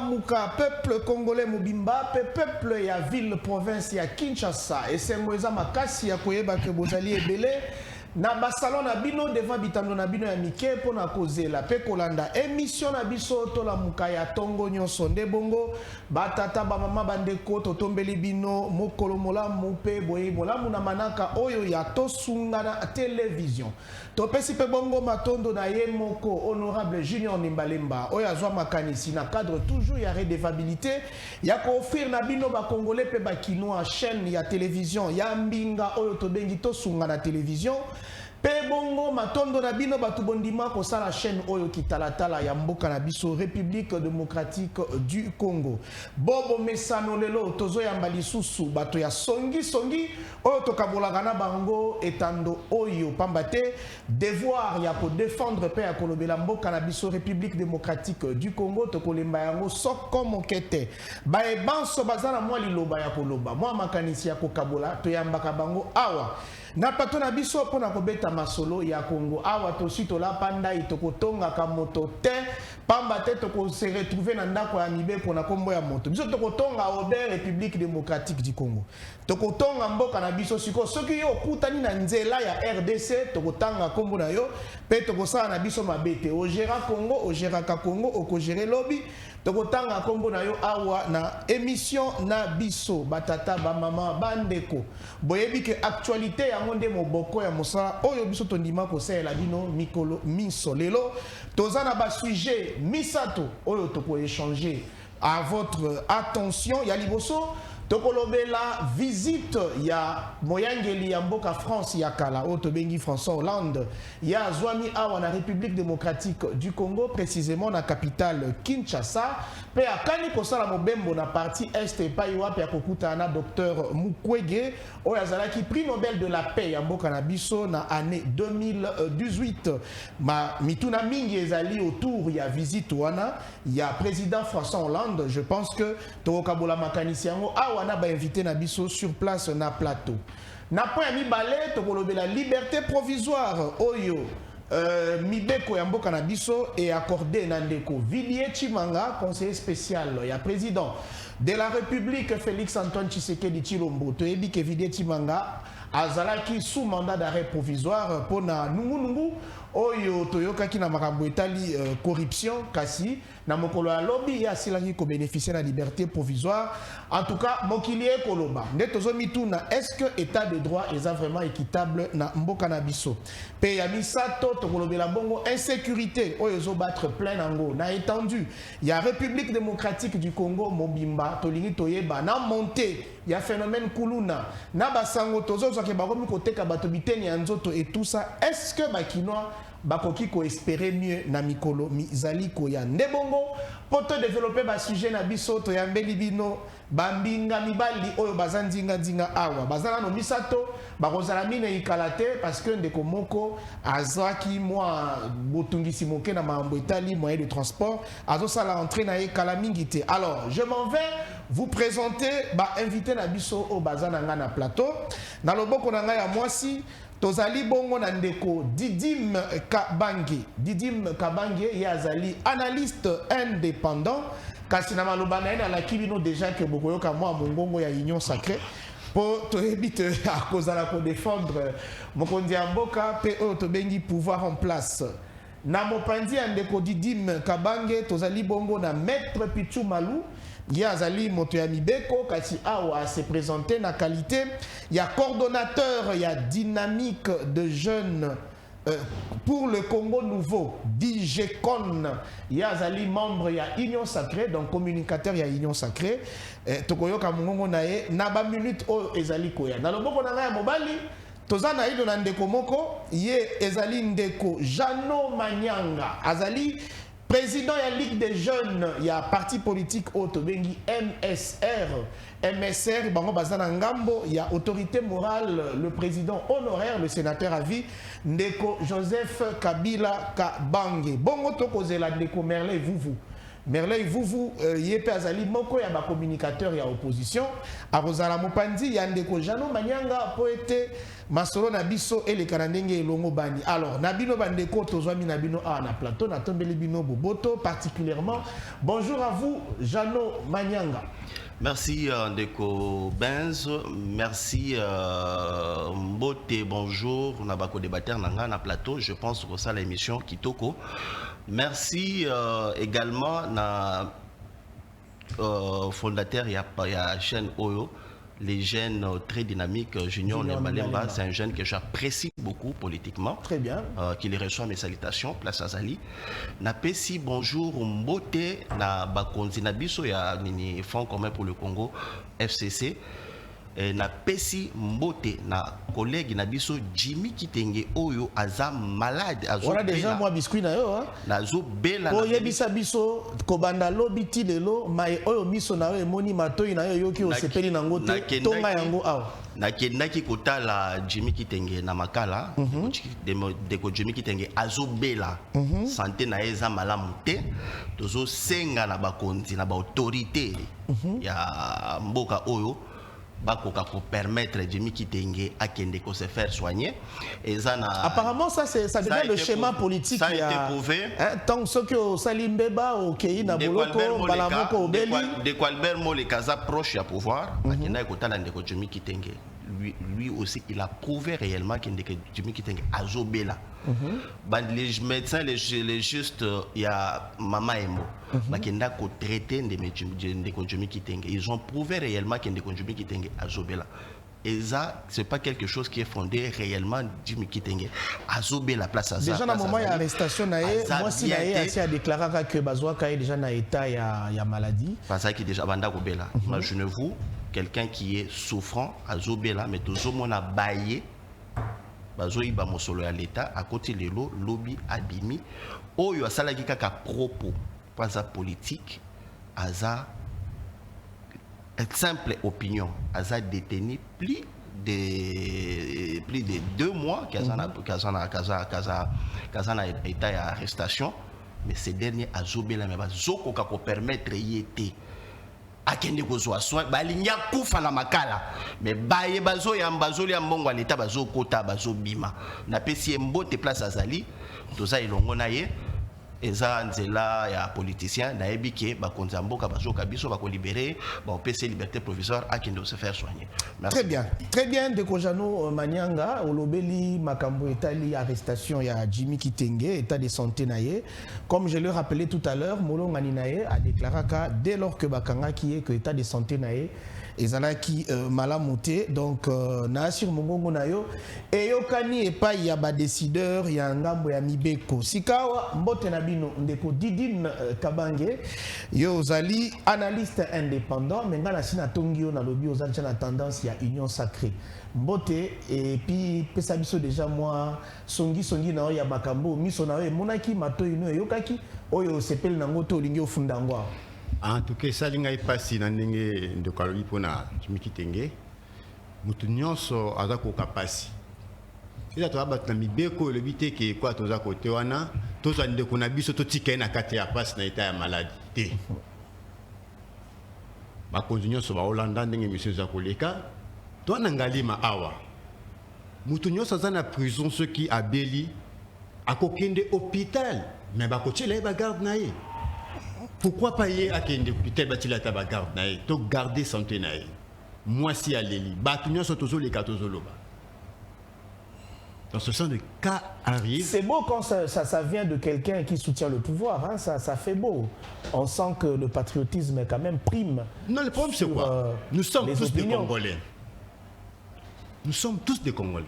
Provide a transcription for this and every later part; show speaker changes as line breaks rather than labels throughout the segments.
Lamuka, peuple congolais Mobimba, peuple ya ville province ya Kinshasa. Et c'est Moïse Makasi ya Koyeba que Bozali Ebele. Na basalon na bino devant bitando na bino ya mike po na kozela pe kolanda émission na biso to la mukaya tongo nyonso nde bongo batata ba mama bandeko to tombeli bino mokolo molamu pe boye molamu na manaka oyo ya tosunga na télévision to pesi pe bongo matondo na ye moko honorable Junior Nimbalemba oyo azwa makanisi na cadre toujours ya redevabilité ya ko offrir na bino ba congolais pe ba kinois chaîne ya télévision ya mbinga oyo to bengi tosunga na télévision. Pe bongo matondo na bino batu bondima ko sala chaîne oyo kitalatala ya mboka na biso République démocratique du Congo. Bobo mesano lelo tozo ya mbalisusu bato ya songi oyo tokabolaka na bango etando oyo pambate devoir ya ko défendre pe ya kolobela mboka na biso République démocratique du Congo to kolemba yango soko mokete. Ba ebanso bazana mwa liloba ya koloba mwa makanisi ya kokabola to yambaka bango awa. Na pato na biso pona kobeta masolo ya Congo awa tosi tola panda itokotonga ka moto te pamba te toko se retrouver na ndako ya mibe pona kombo ya moto biso tokotonga obe République démocratique du Congo tokotonga mboka na biso siko soki yo kutani na nzela ya RDC tokotanga kombo na yo pe tokosala na biso mabete o gera Congo o gera ka Congo o ko gérer lobby tokotanga kombo na yo awa na émission na biso batata ba mama bandeko boyebi ke actualité ya ngonde moboko ya mosala oyo biso tondima ko sela bino mikolo miso lelo tozana ba sujet misato oyo toko échanger à votre attention ya liboso tokolobela visite ya moyangeli ya mboka France ya kala oyo tobengi François Hollande ya zwami awa na République démocratique du Congo précisément na capitale Kinshasa pe akani kosala mobembo na partie est epai wapi ya kokuta na Dr Mukwege oyo azalaki prix Nobel de la paix ya mboka na biso na année 2018 ma mituna mingi ezali autour ya visite wana ya président François Hollande. Je pense que tokokabola makanisi yango wana ba invité na biso sur place na plateau na point mibale tokolobela liberté provisoire oyo mibeko ya mboka na biso et accordé na ndeko Villiers Chimanga conseiller spécial ya président de la République Félix Antoine Tshisekedi Tshilombo toyebi ke Villiers Chimanga azalaki sous mandat d'arrêt provisoire pona nungu oyo toyokaki na makambo etali corruption kasi na mokolo ya lobby ya silaki ko bénéficier la liberté provisoire. En tout cas mokili ekoloba nde tozomituna est-ce que état de droit est vraiment équitable na mboka na biso pe ya misato tokolobela bongo insécurité oyo zo battre plein nango na étendu ya République démocratique du Congo mobimba tolingi toyeba na montée ya phénomène kuluna na basango tozo ke bakomi koteka bato biteni ya nzoto et tout ça. Est-ce que bakinois bakoki ko espérer mieux na mikolo mizali ko ya ndebongo poto développer ba sujet na biso to ya mbeli bino bambinga mibali oyo bazandinga dinga awa bazana no misato bakozala mine ikalate parce que ndeko moko azaki moi botungisi moke na mambo etali moyen de transport azo sala entrer na ekala mingite. Alors je m'en vais vous présenter ba invité na biso o bazana nga na plateau na loboko na nga ya mwasi tozali bongo na ndeko Didim Kabange ye azali analyste indépendant kasi na maloba na ena la kibino déjà que bokoyoka mwa mongongo ya union sacrée po toyebite akozala ko défendre mokonzi ya mboka pe oyo tobengi pouvoir en place na mopanzi ya ndeko Didim Kabange tozali bongo na maître Pichu Malou ya azali moto ya mibeko kasi awa se présenter na qualité ya coordonnateur ya dynamique de jeunes pour le Congo nouveau DGCON ya azali membre ya Union Sacrée donc communicateur ya Union Sacrée tokoyoka mongongo na ye na ba minute oyo ezali koya na loboko na ngai ya mobali tozana ido na ndeko moko ye ezali ndeko Jano Manyanga azali président ya Ligue des jeunes ya parti politique Otobengi MSR bango bazana ngambo ya autorité morale le président honoraire le sénateur à vie ndeko Joseph Kabila Kabange bongo tokozela ndeko Merlin Vuvu Merley vous yépe azali moko ya ba communicateur ya opposition a Rosala Mopandi yandeko Jano Manyanga poete masolo na biso ele kanandenge elongo bani. Alors nabino bandeko tozwami nabino a na plateau na tombeli bino boboto particulièrement. Bonjour à vous Jano Manyanga.
Merci Ndeko Benz, merci Mbote, bonjour, on a beaucoup débattu na plateau, je pense que ça l'émission Kitoko. Merci également na fondateur il y a chaîne Oyo, les jeunes très dynamiques, Junior Malemba, c'est un jeune que j'apprécie beaucoup politiquement.
Très bien.
Qui les reçoit mes salutations, place Azali. Na pesi bonjour Mbote na bakonzi na biso ya nini Fonds commun pour le Congo FCC. Et na pesi Mbote na collègue na biso Jimmy Kitenge Oyo aza malade azo.
On a déjà moi biscuit na yo hein.
Na zo bela.
Ko yebisa biso kobanda lobiti lelo mai oyo miso na yo moni matoi na yo yoki osepeli na ngote tonga yango awa.
Na kendaki kotala Jimmy Kitenge na makala deko Jimmy Kitenge azo bela santé na eza malamu te tozo senga na bakonzi na ba autorité ya mboka oyo bakoka ko permettre Jimmy Kitenge à kende ko se faire soigner et ça na
apparemment ça devient le schéma politique
ça a été prouvé
tant que ceux qui au Salimbeba au Kei na boloko balamoko obeli
de Albert Mo le Kaza proche à pouvoir akenda ekotala ndeko Jimmy Kitenge lui aussi il a prouvé réellement que Jimmy Kitenge azobela les médecins les juste il y a Mama Emo bakenda ko traiter ndeko Jimmy Kitenge ils ont prouvé réellement que ndeko Jimmy Kitenge azobela et ça c'est pas quelque chose qui est fondé réellement Jimmy Kitenge azobela place à ça
déjà dans moment il y a arrestation naé moi si naé assez a déclaré que bazwaka est déjà na état ya maladie
parce que déjà banda ko bela imaginez-vous quelqu'un qui est souffrant azobela mais toujours mona baye bazoyi ba mosolo ya l'état à côté lelo lobby abimi oyo asalaki kaka propos pas sa politique aza simple opinion aza détenu plus de 2 mois kazana état ya arrestation mais ces derniers azobela mais bazoko ka ko permettre yete akende kozwa soin balinga kufa na makala mais baye bazo ya mbazoli ya mbongo l'état bazo kota bazo bima na pesi Mbote place azali toza ilongo na ye eza nzela ya politicien na ebike bakonza mboka bazo kabiso bako libérer ba pesi liberté provisoire akende se faire soigner. Merci.
Très bien Ndeko Jano Manyanga olobeli makambo etali arrestation ya Jimmy Kitenge état de santé naye comme je le rappelais tout à l'heure Molongani naye a déclaré que dès lors que bakanga qui est que état de santé naye ezalaki malamuté donc na sur mongongo nayo eyokani epai ya ba décideur ya ngambo ya mibeko sikawa mbote na bino ndeko Didine Kabange yo zali analyste indépendant mais ngana sina tongio na lobi ozali na tendance ya union sacrée mbote et puis pesa biso déjà moi songi na ya makambo miso na yo monaki mato ino yokaki oyo sepeli nango to lingi ofunda ngwa.
En tout cas, ça linga ipasi na ndenge ndeko alobi mpona Jimmy Kitenge mutu nyonso aza kokapasi eza toza bato na mibeko elobi te ke kwa toza kote wana tozwa ndeko na biso totika ye na kati ya pasi na eta ya maladi te bakonzi nyonso baolanda ndenge misio eza koleka to na ngalima awa mutu nyonso aza na prison soki abeli akokende hôpital mais bakotiela ye bagarde na ye. Pourquoi pas y akende hôpital batila ta bagarde nae to garder santé nae moi si aleli batunyo sotozo les katozoloba dans ce sens de cas arrive.
C'est beau quand ça vient de quelqu'un qui soutient le pouvoir hein, ça fait beau on sent que le patriotisme est quand même prime.
Non le problème c'est quoi nous sommes tous des Congolais nous sommes tous des Congolais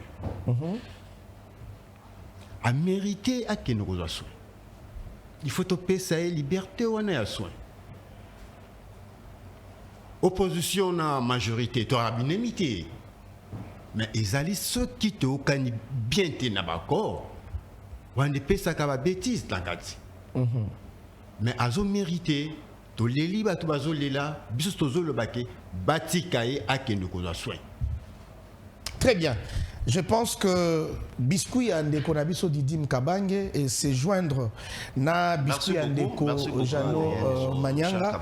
à mériter à qui nous reçoit. Il faut topper ça et liberté ou on est à soin. Opposition na majorité, tu as bien imité. Mais ils allaient ceux qui te ont bien été na d'accord. On ne peut ça qu'à bêtise dans le mais azo mérité, to les libres to bazo lela, biso tozo le baké, bati kaye a kendo ko soin.
Très bien. Je pense que Biscuit Andeko Nabiso Didim Kabange et se joindre na Biscuit Andeko Jano Manyanga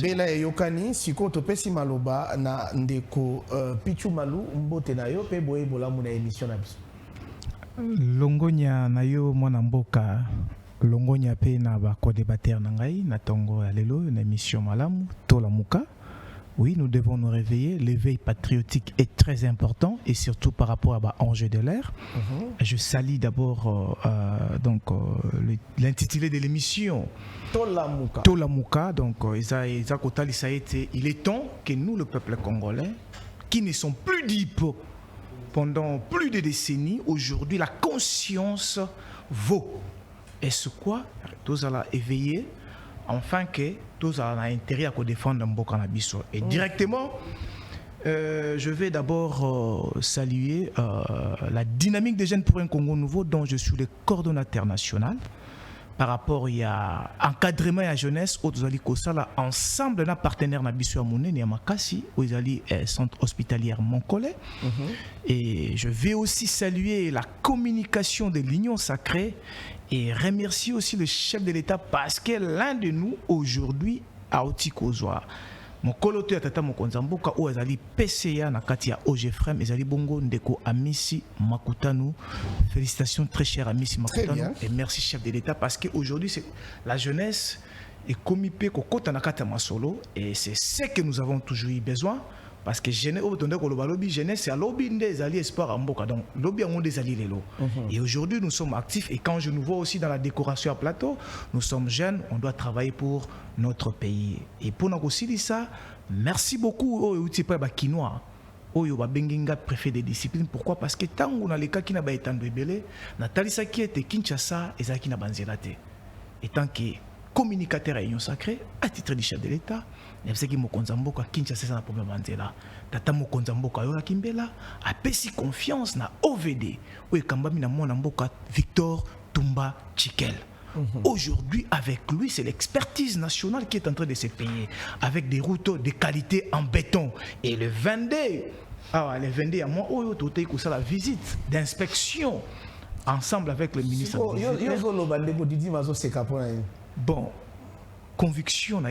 Bela et Yokani Siko Topesi Maloba na Ndeko Pichu Malou Mbote na yo pe boye bola muna émission na biso.
Longonya na yo mwana mboka longonya pe na ba co-débatteur na ngai na tongo ya lelo na émission malamu to la muka. Oui, nous devons nous réveiller. L'éveil patriotique est très important et surtout par rapport à l'enjeu de l'ère. Je salue d'abord l'intitulé de l'émission.
Tolamuka.
Tolamuka. Donc, il est temps que nous, le peuple congolais, qui ne sont plus dupes pendant plus de décennies, aujourd'hui, la conscience vaut. Est-ce quoi? Tous allons éveiller. Enfin que tous ont intérêt à défendre Mboka na biso. Et directement, je vais d'abord saluer la dynamique des jeunes pour un Congo nouveau dont je suis le coordonnateur national. Par rapport à l'encadrement et à la jeunesse, aux ensemble d'un partenaire na biso Amouné et Makasi, aux centre hospitalier Moncolé. Et je vais aussi saluer la communication de l'Union sacrée et remercier aussi le chef de l'État parce que l'un de nous aujourd'hui a Otikozwa. Mon coloto ya tata mokonzamboka o ezali PCA na kati ya OGFREM ezali bongo ndeko Amisi Makutanu. Félicitations très cher Amisi Makutanu et merci chef de l'État parce que aujourd'hui c'est la jeunesse est commis pe kokota na kati ya masolo et c'est ce que nous avons toujours eu besoin. Parce que jeunesse, c'est à lobby des alliés espoir en Mboka. Donc, lobby en des alliés lelo. Et aujourd'hui, nous sommes actifs. Et quand je nous vois aussi dans la décoration à plateau, nous sommes jeunes, on doit travailler pour notre pays. Et pour nous aussi dire ça, merci beaucoup au Kinois. Oyo ba benginga préfet des disciplines. Pourquoi? Parce que tant on a les cas qui n'a pas été embelé, Nathalie Saki était Kinshasa et Zaki n'a banzelate. Et tant que communicateur à l'Union sacrée, à titre du chef de l'État, il y a Mokonzamboka Kinshasa sans problème manzela. Tata Mokonzamboka Yola Kimbela a pesi confiance na OVD. Oui, Kambami na mona mboka Victor Tumba Chikel. Aujourd'hui, avec lui, c'est l'expertise nationale qui est en train de se payer avec des routes de qualité en béton. Et le 22, le 22 à moi, la visite d'inspection ensemble avec le ministre. Bon, conviction,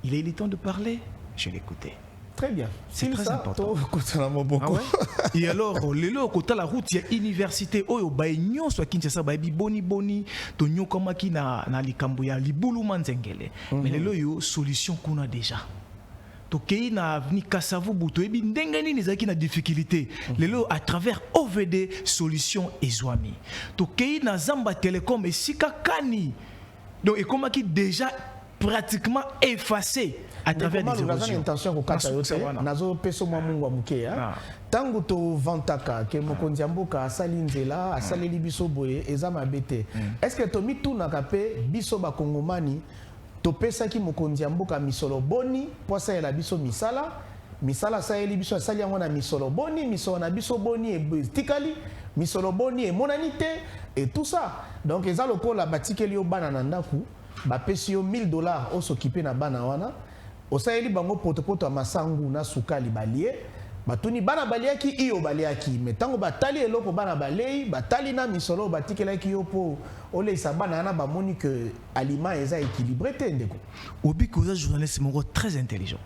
il est temps de parler, je l'écoutais.
Très bien.
C'est très important.
Ah
ouais? Et alors, le côté la route, il y a université, oh, baignon soit Kinshasa, baïbi boni, to nyo kama ki na likambuya libulu manzengele. Mais le yo solution qu'on a déjà. To kei na avni Kasavu buto ebi ndengani nizaki na difficulté. Lelo à travers OVD solution ezwami. To kei na Zamba Telecom et Sika Kani. Donc et comment qui déjà pratiquement effacé à travers des érosions.
Intention nazo peso mwa mungu mukeya. Tango to vantaka ke mokonzi mboka asali nzela asali libiso boye ezama bete. Est-ce que to mituna kape biso ba kongomani to pesa ki mokonzi mboka misolo boni posa ya biso misala sa eli biso asali yango na misolo na biso boni e tikali misolo boni e monanité et tout ça. Donc eza lokola batikeli yo bana na ndaku ba pesi yo $1000 o s'occuper na bana wana osayeli bango poto masangu na sukali balie batuni bana baliaki iyo baliaki metango batali eloko bana balei batali na misolo batikelaki yo po oleisa bana na bamoni que aliment eza équilibré te ndeko.
Obi Koza journaliste mon très intelligent.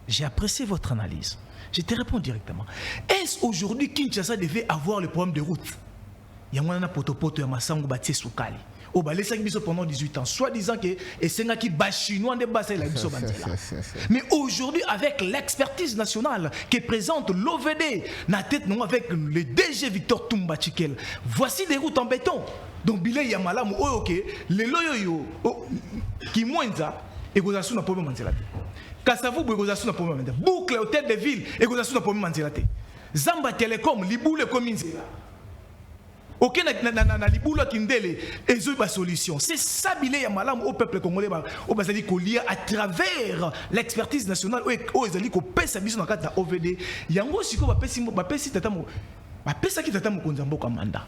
J'ai apprécié votre analyse. Je te réponds directement. Est-ce aujourd'hui Kinshasa devait avoir le problème de route? Yamwana poto ya masangu batie sukali. Oh, bah, les 5 biso pendant 18 ans, soit disant que c'est un qui bat chinois de base la biso bandela. Mais aujourd'hui, avec l'expertise nationale qui présente l'OVD, na tête non avec le DG Victor Tumba Chikel, voici des routes en béton. Donc bilay yamala mo ok, les loyoyo qui moinza et gozasu na problème manzela. Kasavu gozasu na problème manzela. Boucle hôtel de ville et gozasu na problème manzela. Zamba Telecom liboule comme inzela. Ok, na libula kindele ezo ba solution. C'est ça bilé ya malam au peuple congolais au bazali ko lier à travers l'expertise nationale au ezali ko pesa biso na kata OVD. Yango siko ba pesi tata mo ba pesa ki tata mo konzambo ka manda.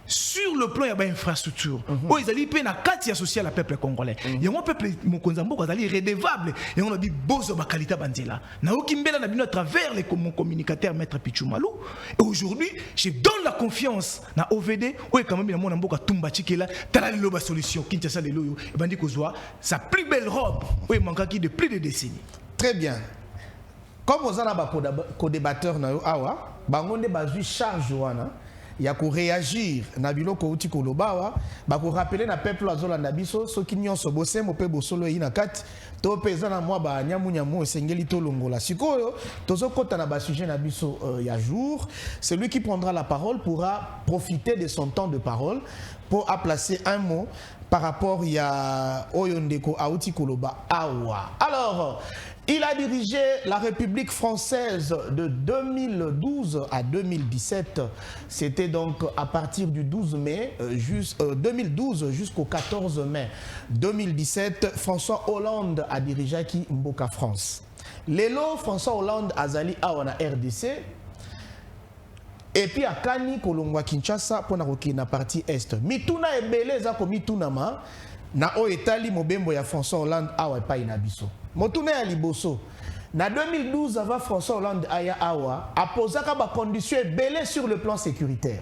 sur le plan de l'infrastructure. Ils allaient payer la carte sociale à peuple congolais. Il y a un peuple Mokonzambo qui est redevable. Et on a dit bozo ba qualité bandela. Na okimbela na bino à travers mon communicateur maître Pichumalou. Et aujourd'hui, je donne la confiance na OVD. Oui, quand même, il y a mon amboka tumba chikela. Tala le loba solution. Kinshasa le loyo. Et bandi kozwa sa plus belle robe. Oui, manka qui de plus de décennies.
Très bien. Comme vous avez un co-débatteur, bangonde bazu charge wana ya ko réagir na biloko uti koloba ba ko rappeler na peuple azola na biso soki nyonso bosemo pe bosolo ina kati to peza na mwa ba nyamu esengeli to longola sikoyo tozo kota na ba sujet na biso ya jour. Celui qui prendra la parole pourra profiter de son temps de parole pour placer un mot par rapport à Oyondeko Aouti Koloba Awa. Alors, il a dirigé la République française de 2012 à 2017. C'était donc à partir du 12 mai, 2012 jusqu'au 14 mai 2017. François Hollande a dirigé qui Mboka France. Lelo, François Hollande a zali Awa na RDC. Et puis à Kani, Kolongwa Kinshasa, pour na partie Est. Mituna ebele za ko mituna ma na o etali mobembo ya François Hollande awa pa inabiso. Motuna ya liboso. Na 2012 avant François Hollande aya awa aposaka ba conditions ebele sur le plan sécuritaire.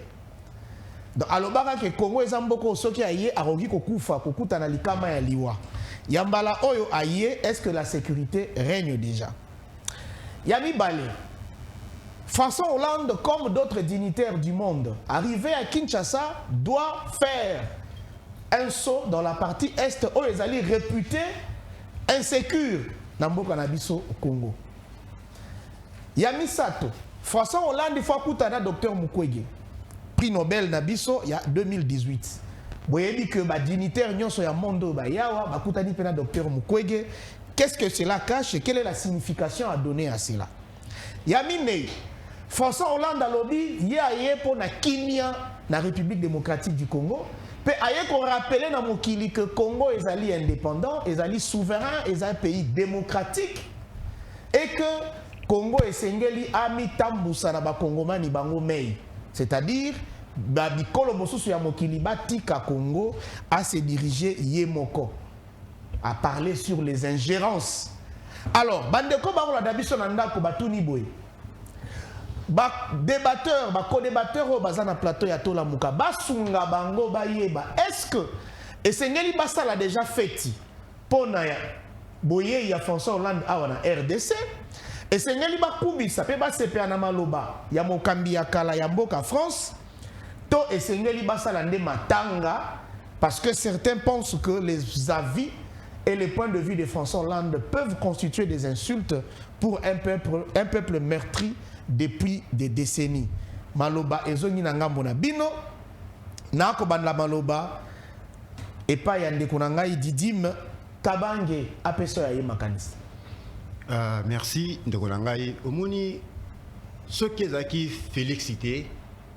Donc alobaka ke Congo ezamboko soki aye arogi kokufa kokuta na likama ya liwa. Yambala oyo aye, est-ce que la sécurité règne déjà? Yami Balé. François Hollande, comme d'autres dignitaires du monde, arrivé à Kinshasa, doit faire un saut dans la partie Est où ils allaient réputés insécures dans le Congo. Yami Sato, François Hollande, il faut écouter le docteur Mukwege, prix Nobel Nabiso, il y a 2018. Vous voyez que les dignitaires sont dans le monde, le docteur Mukwege. Qu'est-ce que cela cache et quelle est la signification à donner à cela? Yami Ney. François Hollande a lobby, il y a pour la Kimia, la République démocratique du Congo. Puis il faut rappeler dans mon kili que le Congo est indépendant, est souverain, est un pays démocratique. Et que le Congo est sengeli ami tambusa na ba Congomani bango mei. C'est-à-dire, bikolo mosusu ya mokili batika Congo à se diriger yemoko, à parler sur les ingérences. Alors, bandeko barola dabiso nanda ko batuni boy. Débatteur, co-débatteur au bazana plateau ya tola muka basunga bango bayeba. Est-ce que Esengeli Bassa l'a déjà fait pour na boye ya François Hollande awana RDC? Esengeli bakubi ça peut pas se na maloba ya mokambi ya kala ya mboka France. To Esengeli Bassa lande matanga parce que certains pensent que les avis et les points de vue de François Hollande peuvent constituer des insultes pour un peuple meurtri depuis des décennies. Maloba ezongi na ngambo na bino na ko banda maloba et pas yande kunangai didim tabange apeso ya makanisi.
Merci Ndokonangai. Omoni ce qui est qui félixité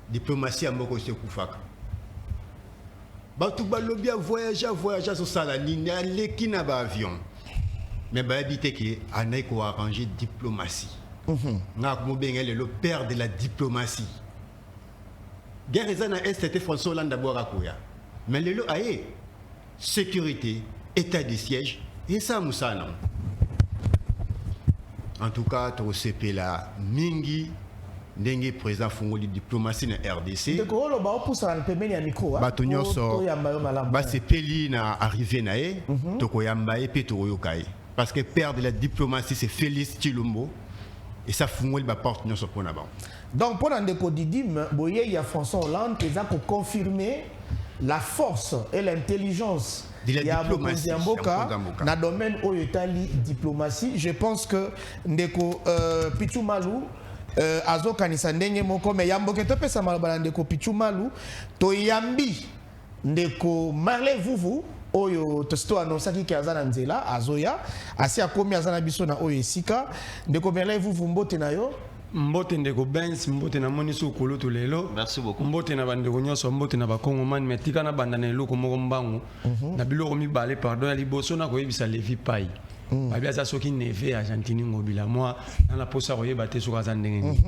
diplomatie à moko se kufaka. Batu balobia voyager sur ça la ligne leki na ba avion. Mais ba habité que anay ko arranger diplomatie. Le père de la diplomatie. Guerre na Est c'était François Hollande d'abord à Kouya. Mais le aye sécurité, état de siège et ça moussana. En tout cas, tu CP la mingi ndenge président Fongo de diplomatie na RDC.
De ko lo ba poussa na pembeni ya micro.
Ba tonyoso ba CP na arrivé na e to ko yamba e pe to yokai. Parce que père de la diplomatie c'est Félix Tshilombo. Et ça fout ma porte non sur point.
Donc pour Ndeko Didim, boye il y a François Hollande qui a confirmé la force et l'intelligence
de la diplomatie
dans le domaine où il y a diplomatie. Je pense que Ndeko Pichumalou azo kanisa ndenge moko me yamboke to pesa malobala Ndeko Pichumalou to yambi Ndeko Marley Vuvu oyo testo anonsaki ki azana nzela azoya asi akomi azana biso na oyo esika Ndeko Marley Vuvu mbote na yo.
Mbote Ndeko Benz mbote na moni su koloto lelo.
Merci beaucoup.
Mbote na bandeko nyonso mbote na bakongomani metika na banda na eloko moko mbangu na biloko mibale pardon ya liboso na koyebisa Levi Pai. Babia za soki neve Argentine ngobila moi na la posa koyeba te soka za ndenge.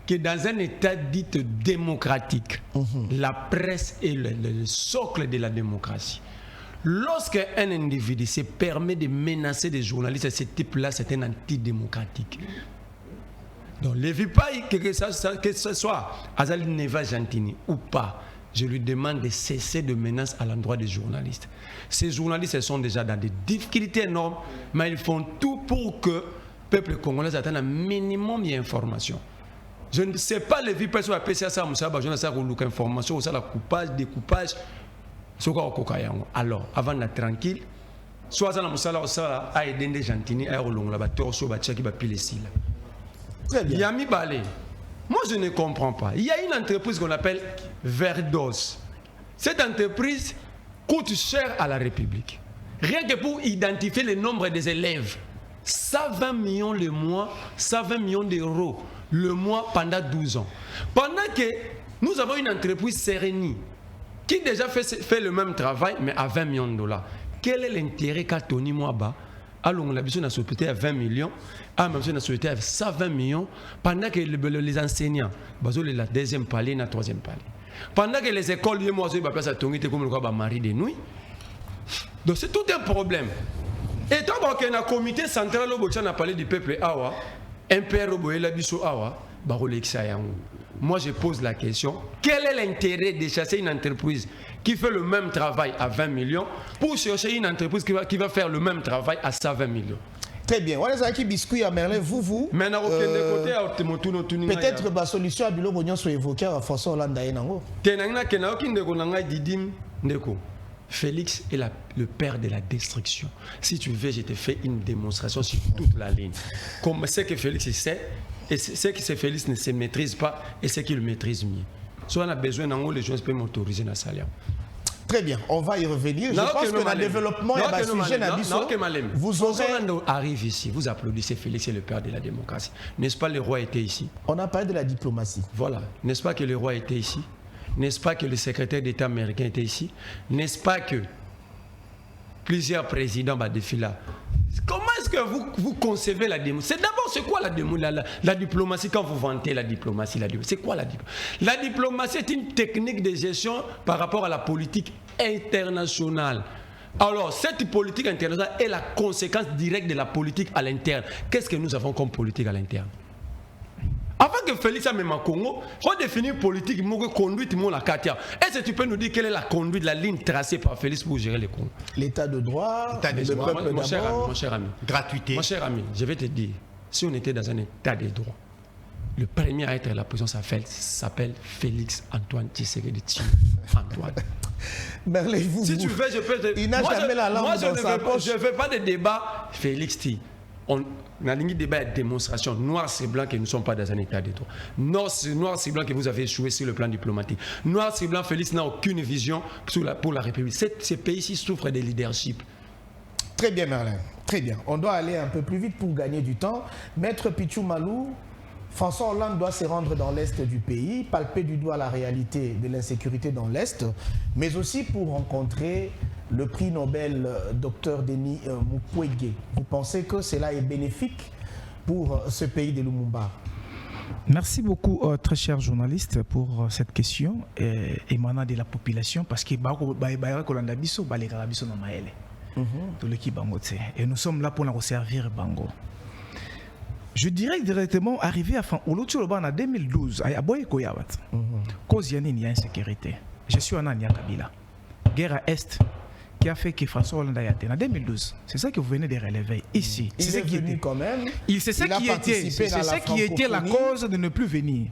que dans un État dit démocratique, la presse est le socle de la démocratie. Lorsqu'un individu se permet de menacer des journalistes de ce type-là, c'est un antidémocratique. Donc, Lévi Paye, que ce soit Azali Neva Gentini ou pas, je lui demande de cesser de menacer à l'endroit des journalistes. Ces journalistes sont déjà dans des difficultés énormes, mais ils font tout pour que le peuple congolais atteigne un minimum d'informations. Je ne sais pas Lévi Paye sur la PCA, ça, je ne sais pas information, ça, la coupage, découpage. Alors, avant d'être tranquille, soit ça, ça a aidé des gentils, à la torso, à qui va piler ici.
Très bien.
Yami Balé. Moi, je ne comprends pas. Il y a une entreprise qu'on appelle Verdos. Cette entreprise coûte cher à la République. Rien que pour identifier le nombre des élèves. 120 millions le mois, 120 millions d'euros le mois pendant 12 ans. Pendant que nous avons une entreprise Sereni qui déjà fait le même travail, mais à 20 millions de dollars. Quel est l'intérêt qu'a Tony Mwaba? Alors, on a besoin de société à 20 millions, on a besoin de société à 120 millions, pendant que les enseignants, la deuxième palier, la troisième palier. Pendant que les écoles, ils ont place à Tony, comme le mari de nuit. Donc, c'est tout un problème. Et tant qu'il y a un comité central, on a parlé du peuple Awa, un père Roboé, Awa, moi, je pose la question, quel est l'intérêt de chasser une entreprise qui fait le même travail à 20 millions pour chercher une entreprise qui va faire le même travail à 120 millions?
Très bien. On a qui biscuit à Merlin, vous. Peut-être la solution à Bilo Bognon soit évoquée à François Hollande.
Félix est le père de la destruction. Si tu veux, je te fais une démonstration sur toute la ligne. Comme c'est que Félix sait, et c'est que Félix ne se maîtrise pas, et c'est qu'il le maîtrise mieux. Soit on a besoin d'en haut, les gens peuvent m'autoriser dans la salle.
Très bien, on va y revenir. Je pense que le développement est un sujet d'Abisso. Vous aurez...
arrive ici, vous applaudissez Félix, c'est le père de la démocratie. N'est-ce pas le roi était ici?
On a parlé de la diplomatie.
Voilà. N'est-ce pas que le roi était ici? N'est-ce pas que le secrétaire d'État américain était ici? N'est-ce pas que plusieurs présidents défilent là? Comment est-ce que vous concevez la diplomatie? C'est quoi la diplomatie quand vous vantez la diplomatie? C'est quoi la diplomatie? La diplomatie est une technique de gestion par rapport à la politique internationale. Alors, cette politique internationale est la conséquence directe de la politique à l'interne. Qu'est-ce que nous avons comme politique à l'interne? Avant que Félix même en Congo, il faut définir politique, conduite, la Katia. Est-ce que tu peux nous dire quelle est la conduite, la ligne tracée par Félix pour gérer les Congo?
L'état de droit, le peuple
mon cher ami,
gratuité.
Mon cher ami, je vais te dire, si on était dans un état de droit, le premier à être à la prison s'appelle Félix Antoine Tshisekedi Antoine.
Merlin,
si tu veux, je peux te...
Il n'a jamais la langue dans sa poche.
Je ne fais pas de débat. Félix dit, on a une débat et démonstration. Noir, c'est blanc que nous ne sommes pas dans un état de droit. Noir, c'est blanc que vous avez échoué sur le plan diplomatique. Noir, c'est blanc, Félix n'a aucune vision pour la République. Ces pays-ci souffrent de leadership.
Très bien, Merlin. Très bien. On doit aller un peu plus vite pour gagner du temps. Maître Pichou Malou, François Hollande doit se rendre dans l'est du pays, palper du doigt la réalité de l'insécurité dans l'est, mais aussi pour rencontrer le prix Nobel Dr Denis Mukwege. Vous pensez que cela est bénéfique pour ce pays de Lumumba?
Merci beaucoup, très cher journaliste, pour cette question émanant de la population, parce que et nous sommes là pour nous servir Bango. Je dirais directement arrivé à en 2012, à Boyekoyawat, cause il y a insécurité. Je suis en Ania Kabila. Guerre à Est qui a fait que François Hollande a été en 2012. C'est ça que vous venez de relever ici.
Il est venu quand même.
C'est ça qui était la cause de ne plus venir.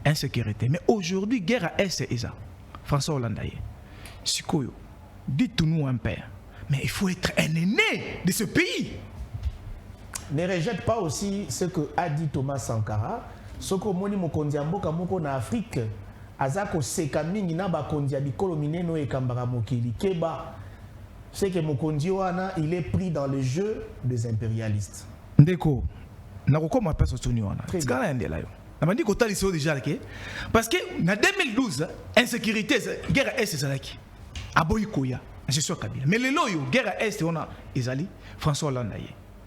Insécurité. Mais aujourd'hui, guerre à Est et ça. François Hollande a été. Sikoyo, dites-nous un père. Mais il faut être un aîné de ce pays.
Ne rejette pas aussi ce que a dit Thomas Sankara. Ce que moni mokonzi mboka moko na Afrique azako seka mingi na bakonzi bikolo mineno e kambara mokili keba. C'est que mokonzi wana il est pris dans le jeu des impérialistes.
Ndeko nakoko ma personne tuni wana. Tikala ndela yo. Na bandi ko taliso déjà ke parce que na 2012 insécurité guerre est ezalaki. Aboyi koya. Je suis Kabila. Mais le loyo guerre est on a ezali François Hollande.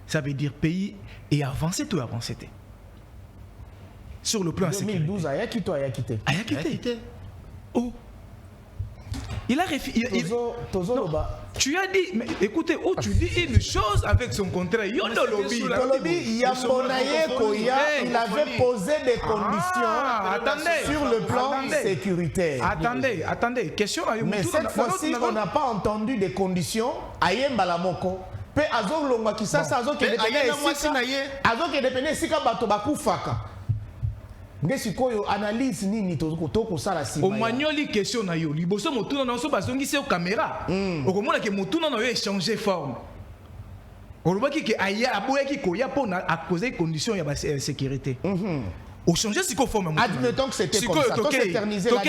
Ça veut dire pays et avancé, tout avancé. sur le plan sécuritaire.
2012, Ayakito, Ayakité.
Ayakité. Oh. Il a
Tozo Loba.
Tu as dit, mais écoutez, oh, tu dis une chose avec son contraire. Yondo Lobby.
Tolobi, Yambonaye Koya, il avait posé des conditions sur le plan sécuritaire.
Attendez, question à
Mais cette fois-ci, on n'a pas entendu des conditions. Ayemba la moko. Pe azok longa kisasa azok dépendait sika bato bakufaka. Ngesikoyo analyse nini toko sala sima.
O manyoli question na yo liboso motuna na so bazongi se caméra. Okomona ke motuna na yo échanger forme. Olobaki ke aya aboyaki koya pona à causer conditions ya sécurité. Au changer siko forme.
Admettons que c'était comme ça. S'éterniser la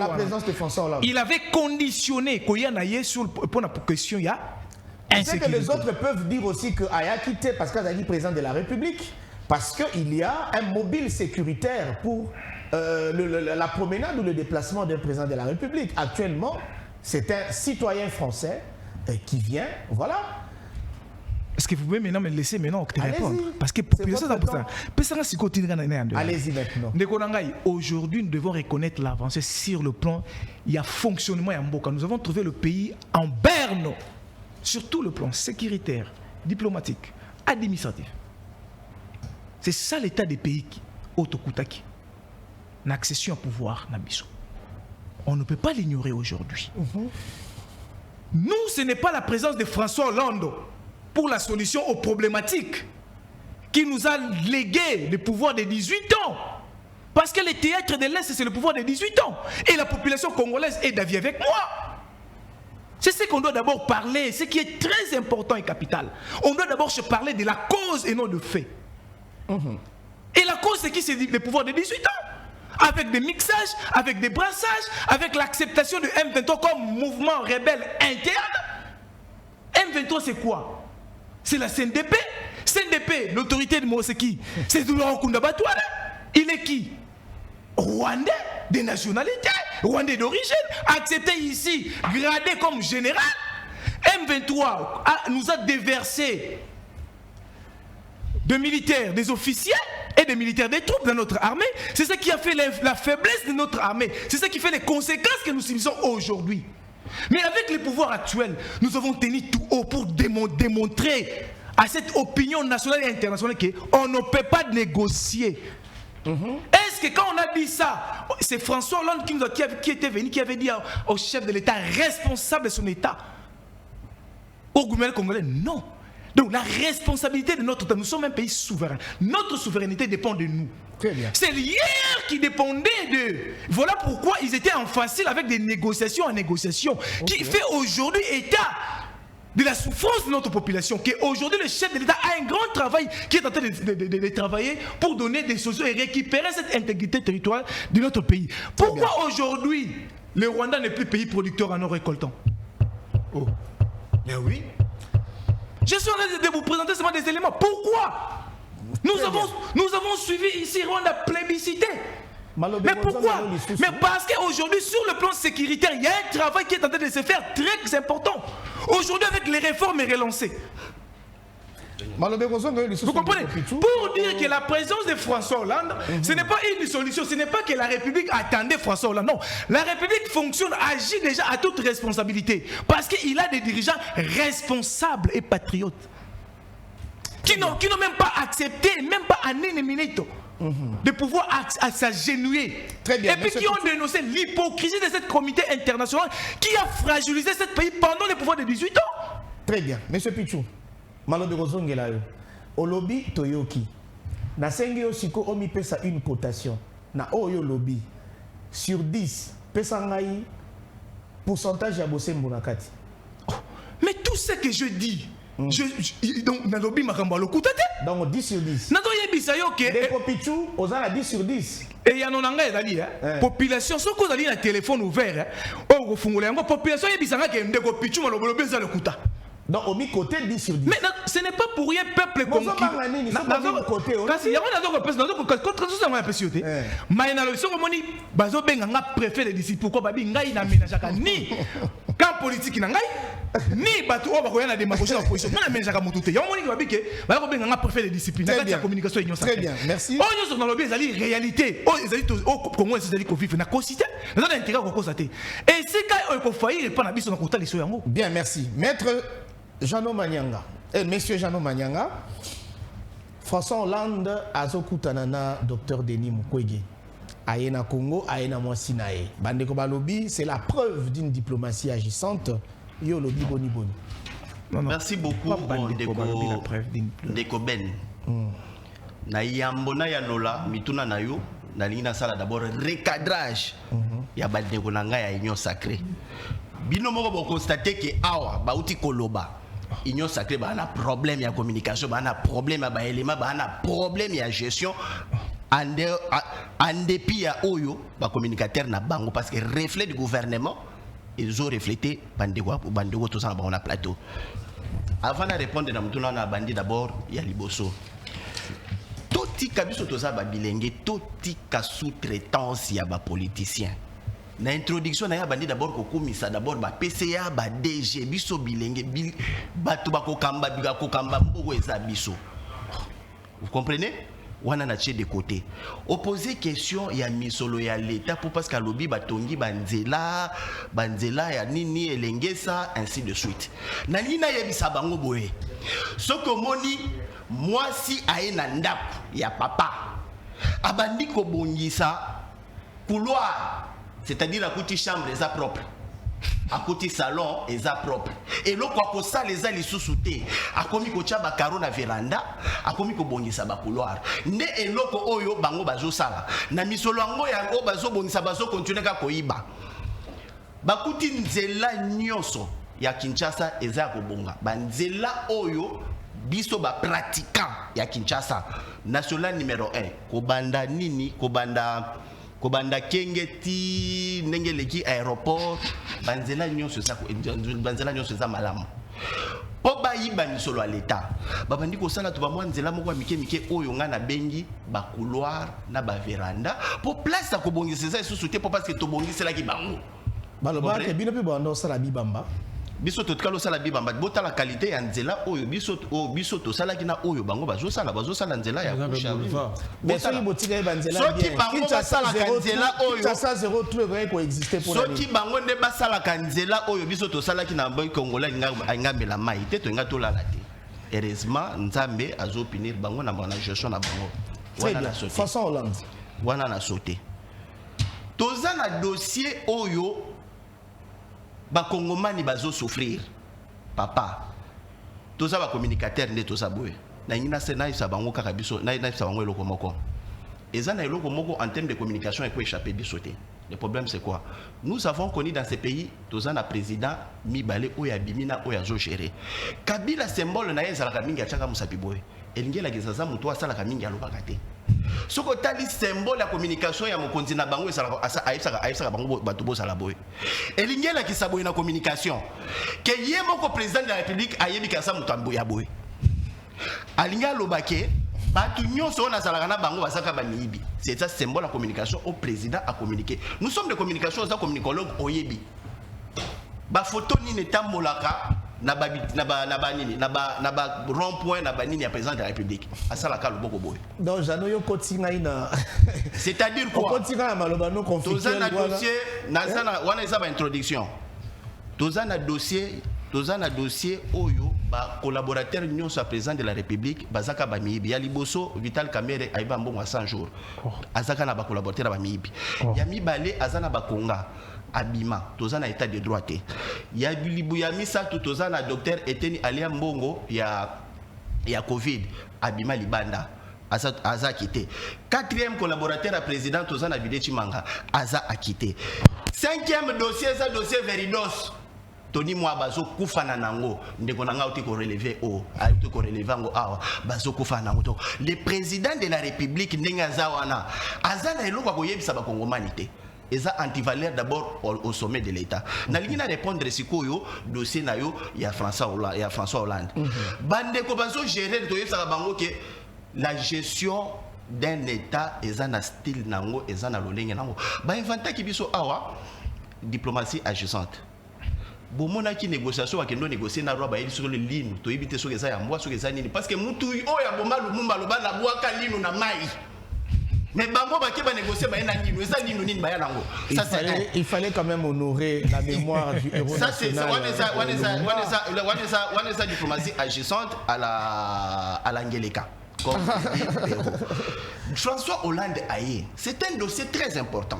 présence de François Hollande.
Il avait conditionné koya na ye sur pour question ya
insécurité. C'est que les autres peuvent dire aussi que Aya quitté parce qu'il est président de la République. Parce qu'il y a un mobile sécuritaire pour la promenade ou le déplacement d'un président de la République. Actuellement, c'est un citoyen français qui vient, voilà.
Est-ce que vous pouvez maintenant me laisser te répondre? Parce que
allez-y maintenant.
Aujourd'hui, nous devons reconnaître l'avancée sur le plan, il y a fonctionnement et en Mboka. Nous avons trouvé le pays en berne, sur tout le plan sécuritaire, diplomatique, administratif. C'est ça l'état des pays qui Otokutaki. L'accession au pouvoir Nabiso. On ne peut pas l'ignorer aujourd'hui. Nous, ce n'est pas la présence de François Hollande pour la solution aux problématiques qui nous a légué le pouvoir de 18 ans. Parce que le théâtre de l'Est, c'est le pouvoir de 18 ans. Et la population congolaise est d'avis avec moi. C'est ce qu'on doit d'abord parler, ce qui est très important et capital. On doit d'abord se parler de la cause et non de fait. Et la cause, c'est qui? C'est le pouvoir de 18 ans. Avec des mixages, avec des brassages, avec l'acceptation de M23 comme mouvement rebelle interne. M23, c'est quoi? C'est la CNDP. CNDP, l'autorité de Moseki, c'est Laurent Kunda Batouara. Il est qui? Rwandais, de nationalité, Rwandais d'origine, accepté ici, gradé comme général. M23 nous a déversé de militaires, des officiers et des militaires des troupes dans notre armée. C'est ça qui a fait la faiblesse de notre armée. C'est ça qui fait les conséquences que nous subissons aujourd'hui. Mais avec les pouvoirs actuels, nous avons tenu tout haut pour démontrer à cette opinion nationale et internationale qu'on ne peut pas négocier. Est-ce que quand on a dit ça, c'est François Hollande qui était venu, qui avait dit au chef de l'État, responsable de son État, au gouvernement congolais? Non. Donc la responsabilité de notre État, nous sommes un pays souverain. Notre souveraineté dépend de nous. C'est l'hier qui dépendait de... Voilà pourquoi ils étaient en facile avec des négociations en négociation, qui fait aujourd'hui état de la souffrance de notre population. Qu'aujourd'hui le chef de l'État a un grand travail qui est en train de travailler pour donner des solutions et récupérer cette intégrité territoriale de notre pays. Pourquoi aujourd'hui le Rwanda n'est plus pays producteur en non récoltant?
Mais oui.
Je suis en train de vous présenter seulement des éléments. Pourquoi nous avons suivi ici Rwanda plébiscité. Mais pourquoi? Mais parce qu'aujourd'hui, sur le plan sécuritaire, il y a un travail qui est en train de se faire très important. Aujourd'hui, avec les réformes relancées. Vous comprenez? Pour dire que la présence de François Hollande, ce n'est pas une solution, ce n'est pas que la République attendait François Hollande. Non, la République fonctionne, agit déjà à toute responsabilité. Parce qu'il a des dirigeants responsables et patriotes. Qui n'ont même pas accepté, même pas un minute, de pouvoir s'agenouiller. Et puis qui ont dénoncé l'hypocrisie de cette communauté internationale qui a fragilisé ce pays pendant le pouvoir de 18 ans.
Très bien. Monsieur Pichou. Malobe Rozongela yo. Olobi Toyoki. Na sengi yo siko omi pesa une cotation. Na oyo lobby. Sur 10, pesa ngai pourcentage ya bosse mbonakati.
Mais tout ce que je dis, donc na lobby makambo lokutate.
Donc 10 sur 10.
Na to yebisa yo ke
Deko Pichou ozala 10 sur 10.
Et ya nonanga ezali population soko ezali na téléphone ouvert o kofungola yango population yebisa nga ke Deko Pichou malobi ezali lokuta.
Donc, au mi-côté, 10 sur 10.
Mais ce n'est pas pour rien peuple conquis. Kasi yango nazo pesa nazo contre tout ça moi pesi yote. Mais na le songo moni bazo benga nga préfet de disciples pourquoi babi ngai na ménageaka ni quand politique na ngai ni bato o bakoya na démagogie na opposition na menjaka mutu te yomoni ba bike ba ko benga nga préfet de discipline na kati ya communication union sacrée.
Très bien, merci.
O nyo na lobby ezali réalité o ezali to o Congo ezali ko vivre na cosité na za intérêt ko constater et c'est quand ko faillir pas na biso na kotali so yango.
Bien, merci. Maître Jeannot Manyanga, Monsieur Jeannot Manyanga, François Hollande azokutana na Dr Denis Mukwege. Aïna Congo, Aïna Mwasinae. Bandeko Balobi, c'est la preuve d'une diplomatie agissante. Yo lobi boni boni.
Non, non.
Merci beaucoup Ndeko Ben. Na yambona ya nola mituna na yo na lingina sala d'abord recadrage ya bandeko na ngai ya union sacrée. Bino moko bo constater que awa bauti koloba union sacrée ba na problème ya communication, ba na problème ya ba élément, ba na problème ya gestion. En dépit à Oyo, les communicateurs na bango parce que reflet du gouvernement, ils ont reflété bandego tout ça dans le plateau. Avant de répondre à mutuna na bandi d'abord, il y a Liboso. Toti kabiso to ça ba bilenge, toti ka sous-traitance ya ba politicien. Na introduction na ya bandi d'abord ko komisa d'abord ba PCA ba DG biso bilenge bato ba kokamba biga kokamba mboko eza biso. Vous comprenez? Wana na tché de côté. Opposer question ya misolo ya l'état pour parce que lobby batongi banzela ya nini elengesa ainsi de suite. Na nina yebisa bango boye. Soko moni mwasi aena ndaku ya papa. Abandi ko bongisa couloir, c'est-à-dire à côté chambre eza propre. À côté salon eza propre. Et lo kwa ko sala eza lisusu te. Akomi ko tia ba karo na veranda, akomi ko bongisa ba couloir. Nde eloko oyo bango bazo sala. Na misolo yango yango bazo bongisa bazo continuer ka koyiba. Bakuti nzela nyonso ya Kinshasa eza ko bonga. Ba nzela oyo biso ba pratiquant ya Kinshasa. National numéro 1. Kobanda nini? Kobanda kengeti nengeleki aéroport banzela nyonso za malamu po bayiba misolo ya l'état babandi kosala to bamwa nzela moko ya mike oyo nga na bengi ba couloir na ba veranda po place ya kobongisa eza lisusu te po parce que tobongiselaki bango
baloba ke bino mpe banda osala bibamba
biso totikala osala bibamba bota la qualité ya nzela oyo biso tosalaki na oyo bango bazosala nzela ya kusha
mais soki botika ye banzela
soki bango basalaka nzela oyo
Kinshasa 0 tout ekoki koexiste pour
soki bango nde basalaka nzela oyo biso tosalaki na boy congolais ingambela mai te toinga tolala te heureusement nzambe azopinir bango na bana gestion na bango
wana na sauté François Hollande
wana na sauté toza na dossier oyo bakongomani bazo souffrir papa toza ba communicateur nde toza boye na ngina se na isa bango kaka biso na isa bango eloko moko eza na eloko moko en termes de communication et ko échapper biso te. Le problème c'est quoi? Nous avons connu dans ces pays toza na président mibale oya bimina oya zo gérer Kabila symbole na yeza la mingi achaka musapi boye elingi la gezaza muto asala ka mingi alobaka te. Soko tali symbole ya communication ya mokonzi na bango esala aïsaka bango bato bosala boye elingi la kisaboye na communication ke ye moko président de la république ayebi kasa mutambo ya boye alingi alobake batu nyonso na zalaka na bango basaka baniibi. C'est ça symbole la communication au président à communiquer. Nous sommes de communication aux communicologues oyebi ba photo ni netamolaka na ba rond-point na ba nini ya président de la république asala ka loboko boy
donc jano yo kotinga ina
c'est-à-dire quoi
kotinga na maloba no conflictuel
toza na dossier na sana wana eza ba introduction toza na dossier oyo ba collaborateur nyonso à président de la république bazaka ba miibi ya liboso Vital Kamerhe aiba mbongo 100 jours azaka na ba collaborateur ba miibi ya mibale azana ba konga abima toza na état de droit te ya bilibu ya misatu toza na docteur Eteni Alia Mbongo ya covid abima libanda aza quitté. Quatrième collaborateur à président toza na Vide Chimanga aza quitté. Cinquième dossier c'est dossier Veridos Tony moi bazo kufana nango ndeko nanga uti ko relever o uti ko relever ngo awa bazo kufana nango to le président de la république ndenga zawana azana eloko ko yebisa ba kongomani te eza antivaleur d'abord au sommet de l'état na lingi na répondre sikoyo dossier na yo ya François Hollande bande ko bazo gérer to yebisa bango ke la gestion d'un état eza na style nango eza na lolenge nango ba inventa ki biso awa diplomatie agissante bomona ki négociation akendo négocier na roi ba yeli sur le lino to yebite sur eza ya mbwa sur eza nini parce que mutu o ya boma lumumba loba na bwaka lino na mai mais bango ba ke ba négocier ba na lino eza lino nini ba ya nango ça c'est
il fallait quand même honorer la mémoire du héros
ça c'est
national.
ça diplomatie agissante à la Ngeleka comme dit Perrault. François Hollande aye c'est un dossier très important.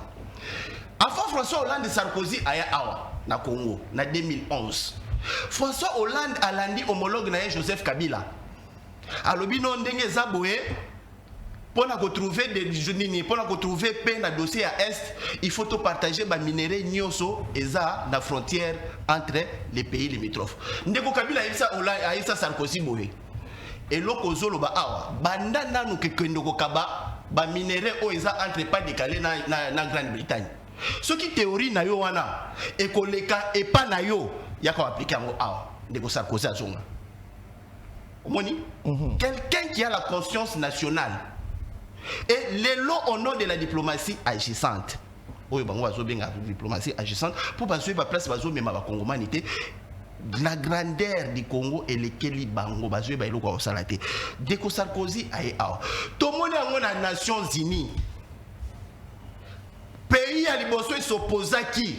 Avant François Hollande Sarkozy aya awa na Congo na 2011. François Hollande alandi homologue na Joseph Kabila. Alobi non ndenge zaboé pour retrouver des journaux pour retrouver paix na dossier à est, il faut tout partager ba minéraux nyoso eza na frontière entre les pays limitrophes. Ndeko Kabila aisa Sarkozy boé. Et loko zolo ba awa banda nanu ke kendoko kaba ba minéraux o eza entre pas décalé na Grande-Bretagne. Ce qui théorie na yo wana et koleka et pas na yo ya ko appliquer ngo awa ndeko Sarkozy azonga. Omoni quelqu'un qui a la conscience nationale et les lots au nom de la diplomatie agissante. Oyo bango bazo benga diplomatie agissante pour bazo ba place bazo mema ba congomanité. La grandeur du Congo et lesquels bango bazo ba eloko ko salate. Ndeko Sarkozy aye awa. To moni ngo na Nations Unies. Pays à liboso il s'oppose à qui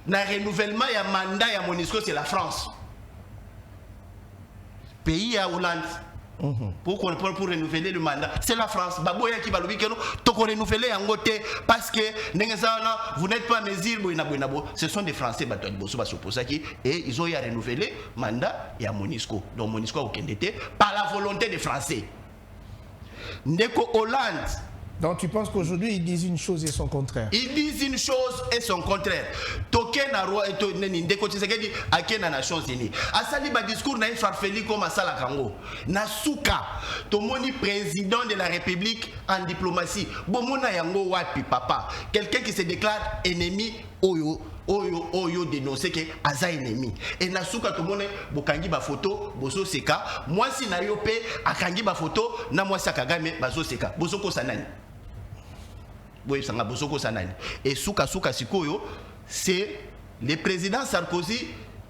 na renouvellement ya mandat ya MONUSCO c'est la France. Pays à Hollande pour renouveler le mandat c'est la France. Baboya qui va le dire to ko renouveler yango te parce que ndengezana vous n'êtes pas à mesure boinabo. Ce sont des Français bato à liboso ba s'oppose à qui et ils ont eu à renouveler mandat ya MONUSCO. Donc MONUSCO au kendete par la volonté des Français. Ndeko Hollande.
Donc tu penses qu'aujourd'hui ils disent une chose et son contraire?
Ils disent une chose et son contraire. Token na roi et ndeko Tshisekedi akena Nations Unies. Asali ba discours na farfeli comme asala kango. Na suka tomoni président de la République en diplomatie. Bomona yango wapi papa. Quelqu'un qui se déclare ennemi oyo dénoncer que aza ennemi. Et na suka tomone bokangi ba photo boso seka. Moi si na yo pe akangi ba photo na moi Kagame bazo seka. Bozo ko sanani. Et Souka Sikoyo, c'est le président Sarkozy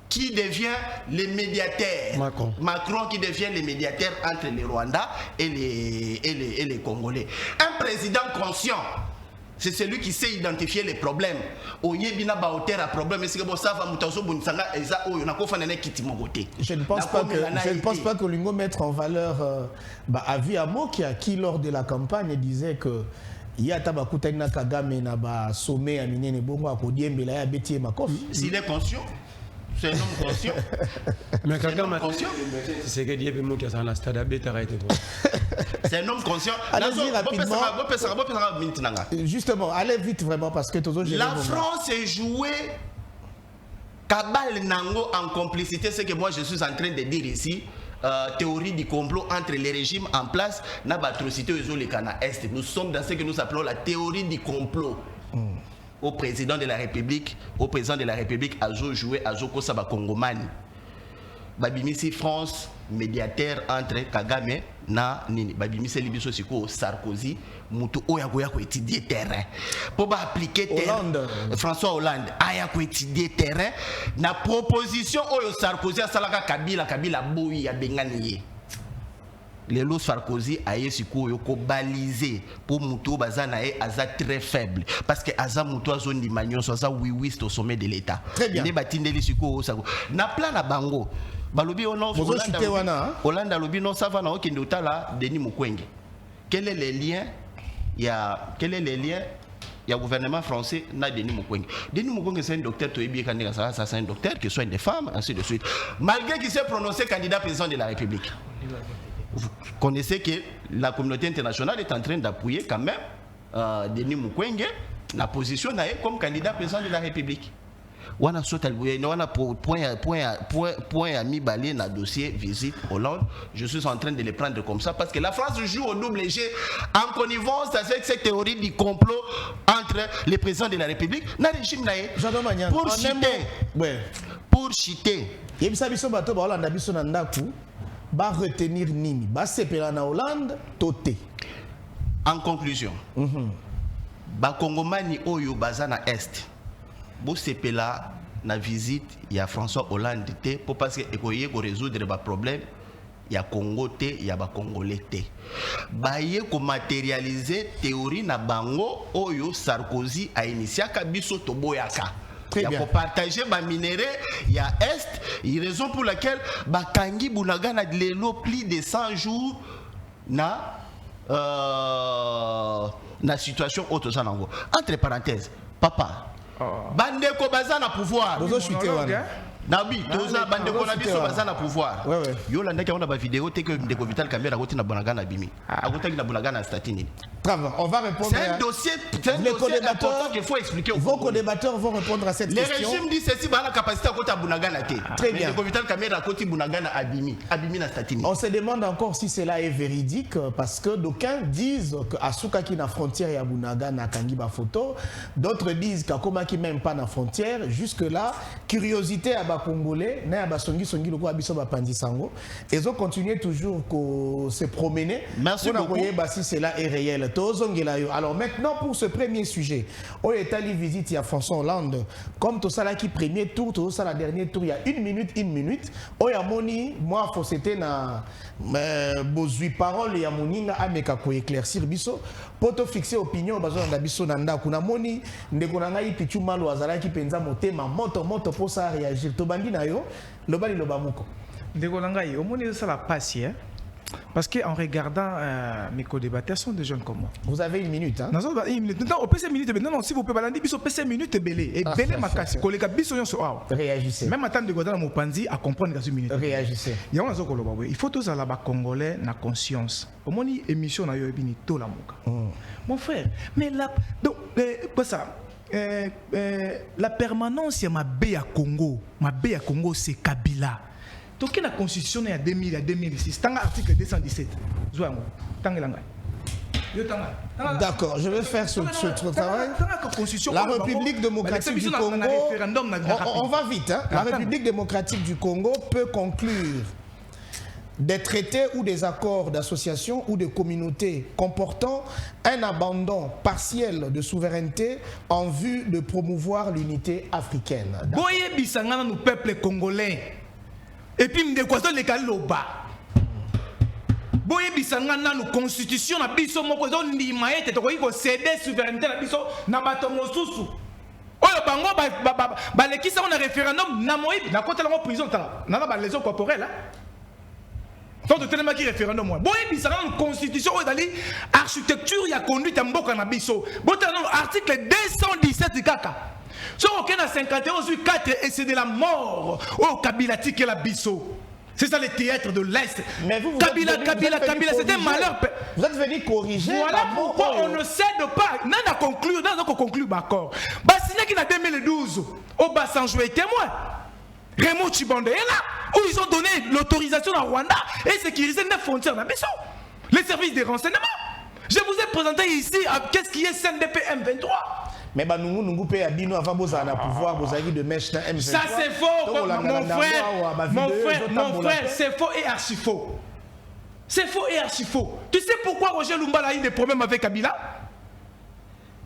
qui devient le médiateur. Macron qui devient le médiateur entre les Rwandais et les Congolais. Un président conscient, c'est celui qui sait identifier les problèmes. Je
ne pense pas que l'Ingo mettre en valeur Avi Amo qui lors de la campagne disait que il y a Tabakouta Kagame na ba sommet à Minene Bongo à Kodiembela ya Beti Makofi.
S'il est conscient, c'est un homme conscient.
Mais Kagame c'est que Dieu peut monter dans la stade à Beta.
C'est un homme conscient.
Allez-y rapidement. Justement, allez vite vraiment parce que
la France est jouée Kabal Nango en complicité, c'est que moi je suis en train de dire ici. Théorie du complot entre les régimes en place n'a pas atrocité aux Est. Nous sommes dans ce que nous appelons la théorie du complot. Au président de la République, a joué à Joko Saba Kongomani. Babimisi France, médiateur entre Kagame na nini. Babimisi Libiso Siko Sarkozy, Moutou Oyagoya ko étudier terrain. Pour appliquer terrain. François Hollande aya ko étudier terrain. Na proposition Oyo Sarkozy asalaka Kabila boui ya bengani. Lelo Sarkozy aye siko ko baliser pour Moutou bazana e aza très faible parce que aza Moutou a zone d'imagnon so aza oui au sommet de l'état.
Très bien.
Ne batindeli siko sako. Na plan na bango. Balobi ono Hollande alobi non ça va na okende otala Denis Mukwege. Quel est le lien il y a gouvernement français na Denis Mukwege. Denis Mukwege c'est un docteur toyebi kaneka ça c'est un docteur qui soigne des femmes ainsi de suite. Malgré qu'il s'est prononcé candidat président de la République. Vous connaissez que la communauté internationale est en train d'appuyer quand même Denis Mukwege la position comme candidat président de la République. Wana sotal wana point à mi balé na dossier visite Hollande. Je suis en train de les prendre comme ça parce que la France joue au double jeu en connivence avec cette théorie du complot entre les présidents de la République na régime naé pour chiter
yebisa biso bato ba Hollande biso na ndaku ba retenir nini ba sepela na Hollande toté.
En conclusion ba Kongomani oyo bazana est bo sepela na visite il y a François Hollande té pour parce que ekoyé ko résoudre ba problème il y a Congo té il y a ba Congolais té baye ko matérialiser théorie na bango oyo Sarkozy a initié kabiso to boyaka.
Très
Il y a
bien.
pour partager ma minéraux, il y a Est, il y a raison pour laquelle Bakangi Bounaga n'a de plus de 100 jours na situation autre ça nango. Entre parenthèses, papa, Bandeko Bazana pouvoir.
Bozo chuté wana.
Nabi, toza Bandeko na biso Bazana pouvoir.
Ouais, ouais.
Yo landa ki on a ba vidéo te que Ndeko Vital Kamera goti na Bonaga na bimi. Agota ki na Bonaga na statini.
Bravo, on va répondre
C'est un dossier important qu'il faut expliquer au
Vos
Congolais.
co-débatteurs vont répondre à cette
Les
question.
régimes disent ceci, bah la capacité à côté Bunagana té.
Très bien.
Le Vital Kamera à côté Bunagana Abimi na statini.
On se demande encore si cela est véridique parce que d'aucuns disent qu'Asuka qui na frontière ya Bunaga na Kangiba photo, d'autres disent qu'Akoma qui même pas na frontière. Jusque là, curiosité à ba Congolais, na ba songi songi loko abiso ba pandi sango, ils ont continué toujours que se promener.
Merci
pour
beaucoup.
voyez si cela est réel. Alors maintenant pour ce premier sujet, au Italie visite il y a François Hollande, comme tout ça là qui premier tour, tout ça la dernier tour, il y a une minute. Au Yamoni, moi faut c'était na bozui parole ya moninga ameka ko éclaircir biso, poto fixer opinion bazo na biso na ndako na moni ndeko na ngai pichu malo azala ki penza motema moto pour ça réagir. To bandi na yo, lobali lobamuko.
Ndeko na ngai, au moins ça la passe hein. Parce qu'en regardant mes co-débatteurs sont des jeunes comme moi.
Vous avez une minute hein.
Non, une minute. Non, on peut 5 minutes. Non, si vous pouvez balandi, biso peut 5 minutes belé. Et belé ma casse. Collègue biso yon so.
Réagissez.
Même attendre de godana mon panzi à comprendre que c'est une minute.
Réagissez.
Il y a un zoko loba. Il faut tous à la congolais na conscience. Au moins émission na yo bini to la moka. Mon frère, mais là donc quoi ça la permanence ya ma bé à Congo. Ma bé à Congo c'est Kabila. Donc la constitution est à 2000 à 2006. Tanga article 217. Zoango. Tanga langa.
D'accord, je vais faire ce travail. La République démocratique du Congo, on va vite. Hein? La République démocratique du Congo peut conclure des traités ou des accords d'association ou de communauté comportant un abandon partiel de souveraineté en vue de promouvoir l'unité africaine.
Boye bisangana nous peuple congolais. Et puis m'dekwazo le kaloba. Boye bisangana nous constitution na biso moko zo ndima ete to ko céder souveraineté na biso na bato mosusu. Oyo bango ba lekisa on a référendum na moyibi na kota la prison tala. Na ba lésion corporelle hein. Donc de tellement qui référendum moi. Boye bisangana nous constitution o dali architecture ya conduite ya mboka na biso. Botano article 217 kaka. Si on a 51 4 et c'est de la mort. Oh, Kabila tike la bisso. C'est ça le théâtre de l'Est.
Mais vous
Kabila, c'est un malheur.
Vous êtes venu corriger.
Voilà pourquoi on ne cède pas. Non, on conclut, non, on conclut, d'accord. Bassina qui en 2012, au bassin joué témoin. Raymond Chibande est là, où ils ont donné l'autorisation à Rwanda et sécuriser les frontières dans les services de renseignement. Je vous ai présenté ici qu'est-ce qui est CNDP M23.
Mais bah nous paye à Bino avant vous avez pouvoir vous avez de mèche dans M23.
Ça c'est faux, mon frère, c'est faux et archi faux. C'est faux et archi faux. Tu sais pourquoi Roger Lumba a eu des problèmes avec Kabila?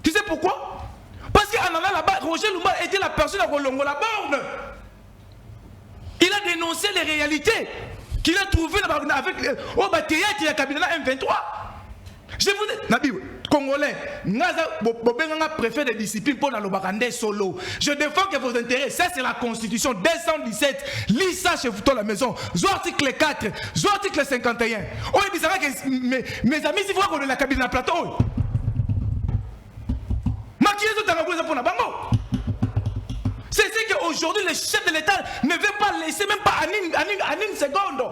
Tu sais pourquoi? Parce qu'en allant là-bas, Roger Lumba était la personne à Rolongo la borne. Il a dénoncé les réalités qu'il a trouvées avec au théâtre de Kabila M23. Je vous dis, Nabi, Congolais, Naza Bobenga préfet de discipline pour la Bakande solo. Je défends que vos intérêts, ça c'est la constitution 217. Lis ça chez vous dans la maison. Zo article 4, zo article 51. Oh, il dit que mes amis, si vous voulez la cabine à plateau. C'est qu'aujourd'hui, le chef de l'État ne veut pas laisser même pas en une seconde.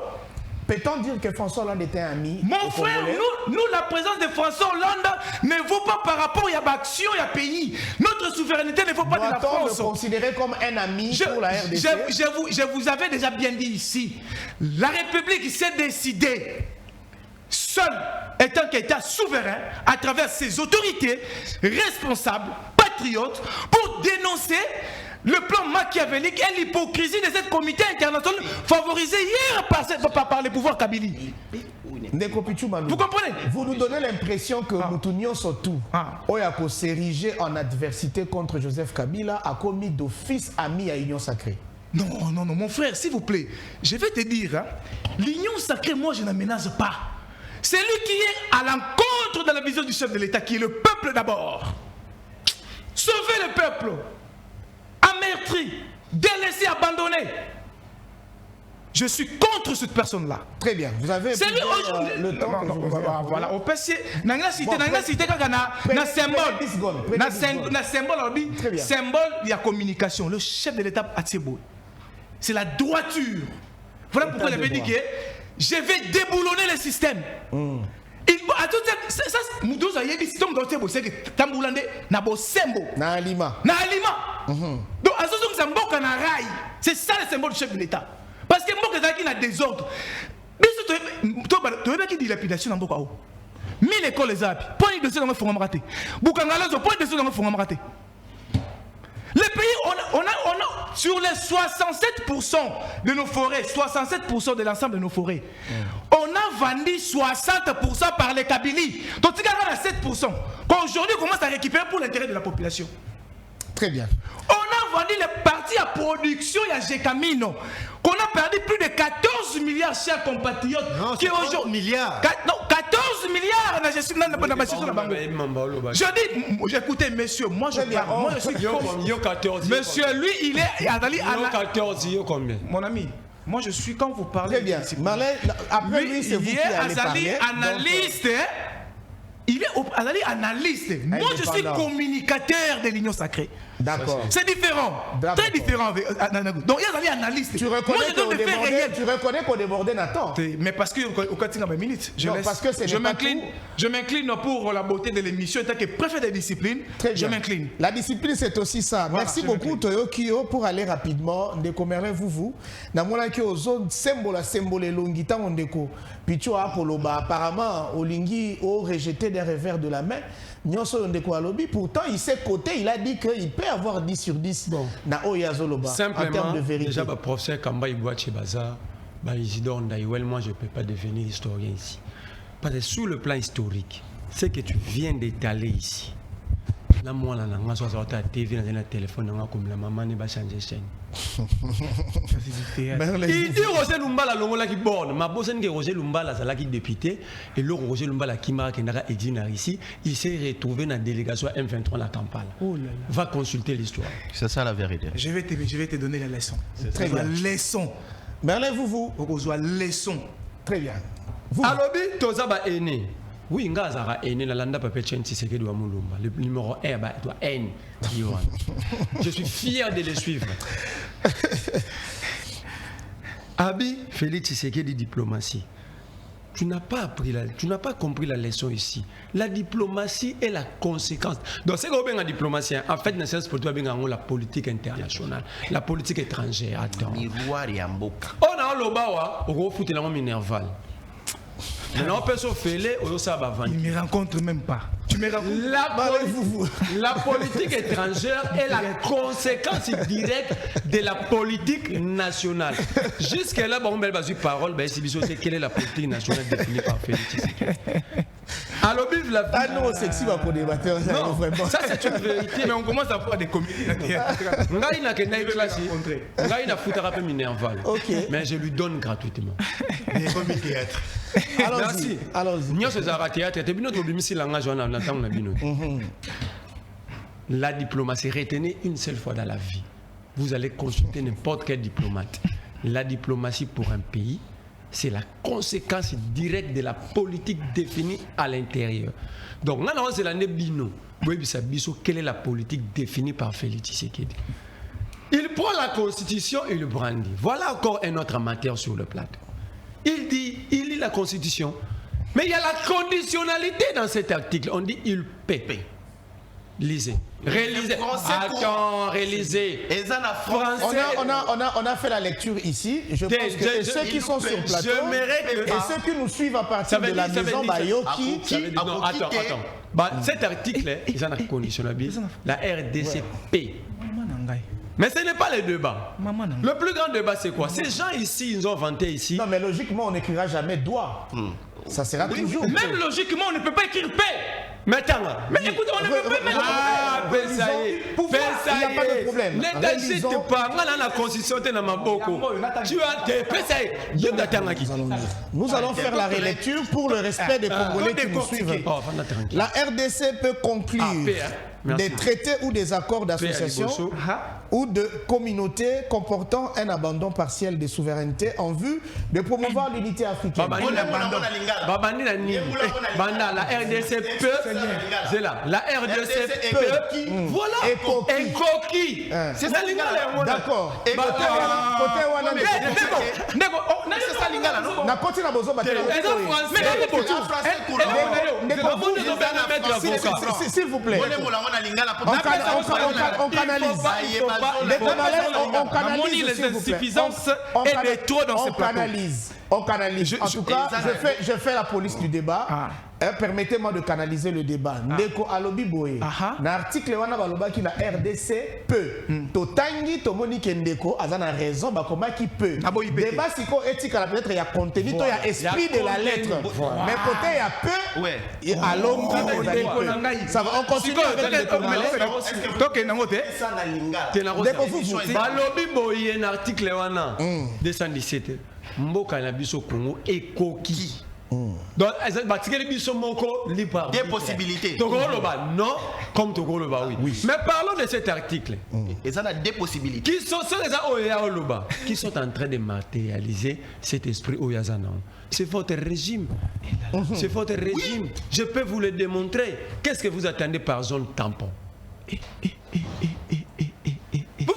Peut-on dire que François Hollande était un ami?
Mon frère, nous, la présence de François Hollande ne vaut pas par rapport à l'action et à pays. Notre souveraineté ne vaut pas de la France.
Doit-on le considérer comme un ami pour la RDC?
Je vous avais déjà bien dit ici. La République s'est décidée, seule étant qu'État souverain, à travers ses autorités responsables, patriotes, pour dénoncer le plan machiavélique et l'hypocrisie de cette comité international favorisé hier par les pouvoirs Kabili.
Ndeko Pichu Malou.
Vous comprenez?
Vous nous donnez l'impression que Moutounion Sotou, Oyako s'ériger en adversité contre Joseph Kabila, a commis d'office ami à Union Sacrée.
Non, mon frère, s'il vous plaît, je vais te dire, hein, l'Union Sacrée, moi je n'aménage pas. C'est lui qui est à l'encontre de la vision du chef de l'État, qui est le peuple d'abord. Sauver le peuple, amertri, délaissé, abandonné. Je suis contre cette personne-là.
Très bien, vous avez
c'est lui aujourd'hui.
Le temps.
Voilà, au PC, nanga cité kaka na symbole, symbole il y a communication. Le chef de l'État a beau. C'est la droiture. Voilà pourquoi il avait dit que je vais déboulonner le système. Il a tout ça nous deux a yebi système dans tebo c'est que tamboulande na bo sembo
na alima.
Donc à ce que mboka na rail. C'est ça le symbole du chef de l'État. Parce que mboka zaki na désordre. Biso to ba ki dilapidation na mboka o. 1000 écoles les api. Point de dossier dans fonds raté. Bukangalazo point de dossier dans fonds raté. Les pays, on a sur les 67% de nos forêts, 67% de l'ensemble de nos forêts, on a vendu 60% par les Kabylie. Donc, il y a 7%. Qu'aujourd'hui, on commence à récupérer pour l'intérêt de la population.
Très bien.
On a vendu les parties à production et à Gécamino. Qu'on a perdu plus de 14 milliards, chers compatriotes.
Non, c'est 14 milliards.
14 milliards dans la gestion de la banque. Je dis, écoutez, monsieur, moi je parle. Moi je suis. Monsieur, lui, il est.
14, combien?
Mon ami, moi je suis, quand vous parlez.
Très bien. Marlène, après lui, c'est vous qui allez parler.
Analyste. Il est analyste. Moi, je suis communicateur de l'Union Sacrée.
D'accord.
C'est différent. Très différent. Donc, il y a un analyste.
Tu reconnais qu'on débordait Nathan.
Mais parce que au quotidien, ma minute, je m'incline pour la beauté de l'émission. Tant que préfet des disciplines, je m'incline.
La discipline, c'est aussi ça. Voilà, merci beaucoup, Toyo Kyo, pour aller rapidement. Décommerez vous. Namona ki ozone symbole longita ondeko. Picho Apoloba. Apparemment, Olingi a rejeté des revers de la main. Nyonso ondeko alobi. Pourtant, il s'est coté. Il a dit qu'il peut avoir 10 sur 10 na Oyazoloba.
Simplement,
en termes de vérité.
Déjà, le professeur Kamba Iboache Baza, Isidore Ndaïwel, moi je ne peux pas devenir historien ici. Parce que sur le plan historique, ce que tu viens d'étaler ici, là, moi, là, je suis à la TV, dans un téléphone, comme la maman ne va changer de chaîne. Il dit Roger Lumbala, l'ongola qui borne. Ma bosse que Roger Lumbala, c'est là qui député. Et là, Roger Lumbala qui marque Edina ici, il s'est retrouvé dans la délégation M23 la Kampala. Va consulter l'histoire.
C'est ça la vérité.
Je vais te donner la leçon.
Très bien.
Leçon.
Merlin, vous.
Leçon.
Très bien. Vous.
Alobi, Tozaba aîné. Oui, Ngazara aîné, la landa papé Tchensi Seke de Wamulumba. Le numéro 1, doit N. Je suis fier de les suivre. Abi, Félix Tshisekedi diplomatie. Tu n'as pas compris la leçon ici. La diplomatie est la conséquence. Donc, c'est qu'on la diplomatie. En fait, pour toi, la politique internationale, la politique étrangère. Attends.
Miroir et Amboka.
On a un lobawa, on va foutre la minerval. Maintenant, on peut se faire, on ça va vendre.
Il ne me rencontre même pas. Tu me rencontres.
La politique étrangère est la conséquence directe de la politique nationale. Jusque-là, on va dire parole, c'est quelle est la politique nationale définie par Félix Tshisekedi. Alors, la
ah non, sexy va pour débattre.
Non, vraiment. Ça, c'est une vérité.
Mais on commence à faire des comédies.
Mais je lui donne gratuitement.
Des comédies théâtre.
Allons-y.
La diplomatie, retenez une seule fois dans la vie. Vous allez consulter n'importe quel diplomate. La diplomatie pour un pays, c'est la conséquence directe de la politique définie à l'intérieur. Donc, là, c'est l'année Bino. Quelle est la politique définie par Félix Tshisekedi? Il prend la constitution et le brandit. Voilà encore un autre amateur sur le plateau. Il lit la constitution. Mais il y a la conditionnalité dans cet article. On dit il paie. Lisez. Réalisez. Attends, réalisez.
On a fait la lecture ici. Je pense que ceux qui sont sur le plateau et ceux qui nous suivent à partir de la maison Bayoki.
Non, attends. Cet article, ils ont la conditionnalité. La RDC paie. Mais ce n'est pas le débat.
Maman, non.
Le plus grand débat, c'est quoi? Ces gens ici, ils ont inventé ici.
Non, mais logiquement, on n'écrira jamais doigt. Ça sera toujours.
Même logiquement, on ne peut pas écrire paix.
Mais attends,
Mais écoute, on ne peut pas mettre.
ah, ben ça y est,
Pouvoir, il n'y a pas de problème.
Leadership,
Relisons.
pas dans la constitution, tu as maboko. Tu as des PSA.
Nous allons faire la relecture pour le respect des Congolais qui nous suivent. La RDC peut conclure des traités ou des accords d'association ou de communauté comportant un abandon partiel de souveraineté en vue de promouvoir l'unité africaine.
La RDC peut. C'est là. La RDC peut. Voilà. Et coquille.
C'est
ça, Lingala.
D'accord.
Et
Côté wana
c'est ça Lingala, non?
na koti na bozo batela. S'il vous plaît. On canalise.
On canalise les insuffisances et les trop dans ce plateau.
On canalise. En tout cas, je fais la police du débat. Permettez-moi de canaliser le débat. Ndeko alobi boye. Na article wana baloba ki la RDC peut. Totangi tomoni ke ndeko azana raison bakoma ki peut. Débat siko éthique la peut-être il y a contenu, il y a esprit de la lettre. Mais côté il y a peu.
Ouais.
Et à l'homme ça va on continue avec le
Toke nangote.
Balobi boye na article wana 217. Mboka na biso Congo ekoki. Donc,
des possibilités.
Non, comme Togoloba, oui. Mais parlons de cet article.
Et ça a des possibilités.
Qui sont en train de matérialiser cet esprit Oyazana. C'est votre régime. C'est votre régime. Je peux vous le démontrer. Qu'est-ce que vous attendez par zone tampon? Vous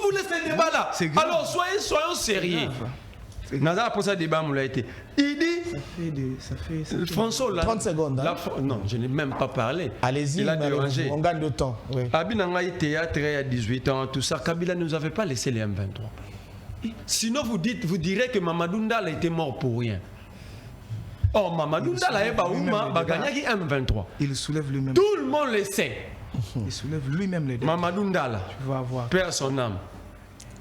voulez ce débat-là? Alors, soyons sérieux. Nazar pour ça débat l'a été. Il dit ça fait François Hollande
30 secondes.
Non, je n'ai même pas parlé.
Allez-y, on gagne de temps. Oui.
Abinanga théâtre à 18 ans, tout ça. Kabila ne nous avait pas laissé les M23. Sinon vous direz que Mamadou Ndala était mort pour rien. Oh, Mamadou Ndala est gagné M23.
Il soulève lui-même.
Tout le monde le sait.
Il soulève lui-même les deux.
Mamadou Ndala.
Tu vas voir.
Père son âme.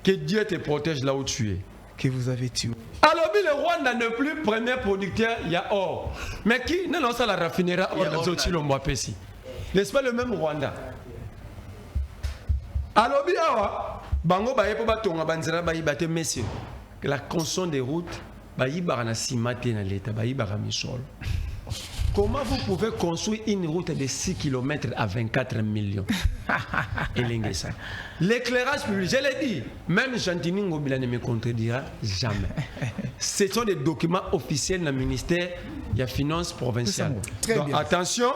Que Dieu te protège là où tu es.
Que vous avez tué.
Alors, le Rwanda n'est plus premier producteur, il y a or. Mais qui ne lance la raffinerie or de Zotilo Pessi? N'est-ce pas le même Rwanda? Alors, Bango Baye Batonga Banzera Baye Bate messieurs. La construction des routes, Baye Barana Simate dans l'État, Baye Baramisol. Comment vous pouvez construire une route de 6 km à 24 millions? L'éclairage public, je l'ai dit, même Chantini Ngobila ne me contredira jamais. Ce sont des documents officiels du ministère de la Finance provinciale. Donc, attention,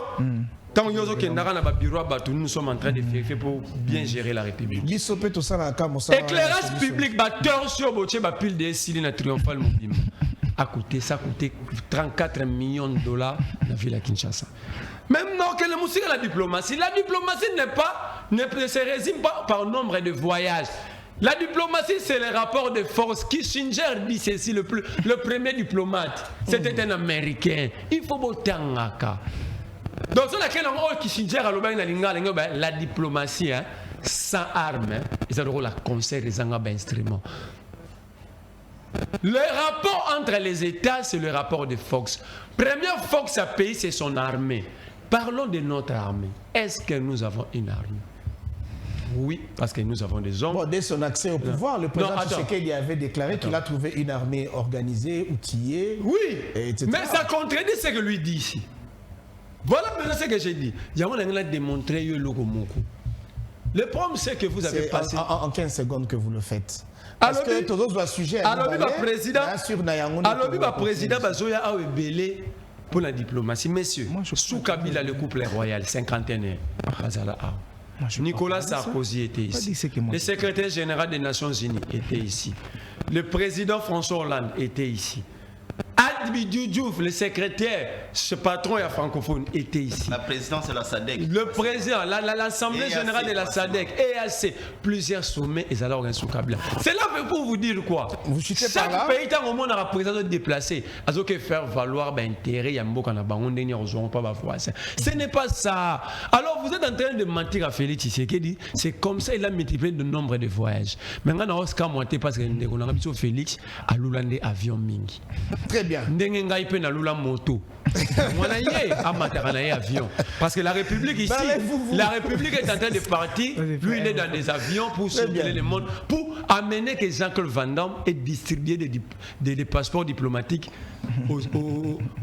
tant que nous sommes en train de vérifier pour bien gérer la République. Éclairage public, pile de Sili na triomphal mobile. Ça a coûté 34 millions de dollars dans la ville de Kinshasa. Même non, que le musique la diplomatie ne se résume pas par nombre de voyages. La diplomatie, c'est le rapport de force. Kissinger dit ceci, le premier diplomate. C'était un Américain. Il faut botangaka. Donc, c'est laquelle Kissinger a la diplomatie, sans armes, ils ont la concert des instruments. Le rapport entre les États, c'est le rapport de Fox. Première Fox à pays, c'est son armée. Parlons de notre armée. Est-ce que nous avons une armée? Oui, parce que nous avons des hommes.
Bon, dès son accès au pouvoir, le président Tshisekedi avait déclaré qu'il a trouvé une armée organisée, outillée.
Oui,
etc.
Mais ça contredit ce que lui dit ici. Voilà maintenant ce que j'ai dit. Il a démontré le logo Moko. Le problème, c'est que vous avez passé.
En 15 secondes que vous le faites. Parce que tous autres sujets.
Alors, le président Bazoya a ébélé pour la diplomatie. Messieurs, sous Kabila, le couple royal, 51 ans. Nicolas Sarkozy était ici. Le secrétaire général des Nations Unies était ici. Le président François Hollande était ici. Abidou Diouf, le secrétaire, ce patron et francophone, était ici.
La présidence de la SADC.
Le président, l'Assemblée
EAC,
générale de la SADC, EAC, plusieurs sommets, et alors un sous Kabila. C'est là pour vous dire quoi?
Vous chutez par là.
Chaque pays, tant au monde, a la présidence déplacée. Alors que faire valoir l'intérêt, il y a un mot qu'on a bangon, on ne pas voir ça. Ce n'est pas ça. Alors vous êtes en train de mentir à Félix Tshisekedi. C'est comme ça il a multiplié le nombre de voyages. Maintenant, on a monté parce que on a mis sur Félix à l'oulande avion mingi.
Très bien.
Ndenge ngai pe na lula moto. On a yé à Mataranaï avion. Parce que la République ici, la République est en train de partir. Lui, il est dans des avions pour circuler le monde, pour amener que Jean-Claude Van Damme et distribuer des passeports diplomatiques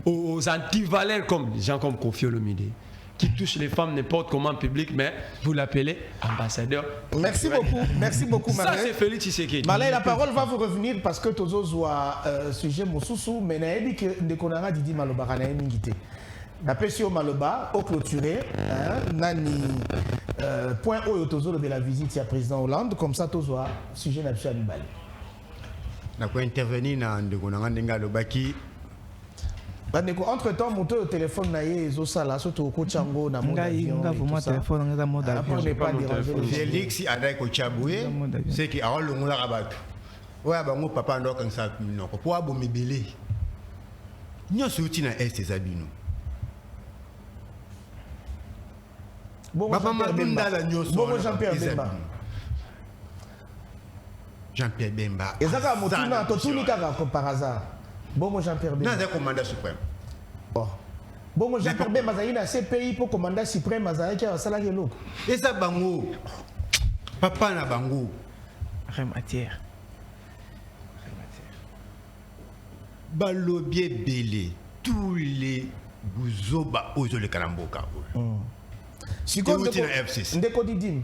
aux antivaleurs comme des gens comme Kofi Olomide, qui touchent les femmes n'importe comment en public, mais vous l'appelez ambassadeur.
Merci beaucoup,
Ça,
Malais.
c'est Félix Tshisekedi.
Malais, la parole va vous revenir parce que Tozo a sujet Mosusu, mais naebi que Ndekonara Didi Maloba na mingité. Napesio Maloba au clôturé, nani point haut Tozo de la visite à président Hollande, comme ça Tozo a sujet n'absolu Alibali.
Na ko intervenir na Ndekonara Ndenga Lobaki.
Entre temps, mon téléphone n'a pas surtout au Chango, na mon avion.
Félix Adai Kochaboué, c'est qui a le rabat. Ouais, bah mon papa n'a qu'un sac non. Pour avoir mes belés. Nous sommes tous dans ces abîmes.
Bon, Jean-Pierre Bemba.
Jean-Pierre Bemba.
Et ça, tout le monde par hasard. Bon, Jean-Pierre Bemba.
Non, c'est commandant suprême.
Bon, Jean-Pierre Bemba, il a CPI pour commandant suprême, qui a un salarié lourd.
Et ça, Bango. Papa na Bango.
Matière.
Balobier Belé. Tous les Bouzoba aux le Karamboka.
Si vous avez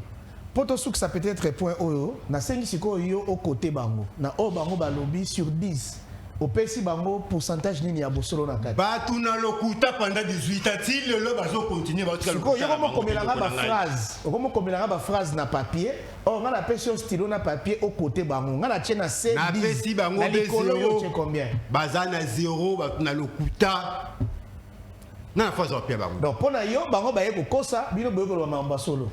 Poto souk ça peut être point O, na sengi siko yo au côté bango. Na o bango balobi sur 10. Au PC bango pourcentage nini ya bosolo na kati.
Batu na lokuta pendant 18 ans, si le bazo continue ba tuka lokuta.
Yo komo komelanga ba phrase. Komo komelanga ba phrase na papier. Oh nga na pesi stylo na papier au côté bango. Nga na tiena C10.
Na pesi bango
be
0.
Combien?
Baza na 0 batu na lokuta. Na na phase opia bango.
Donc pona yo bango ba yeko kosa bino boyeko lo mamba solo.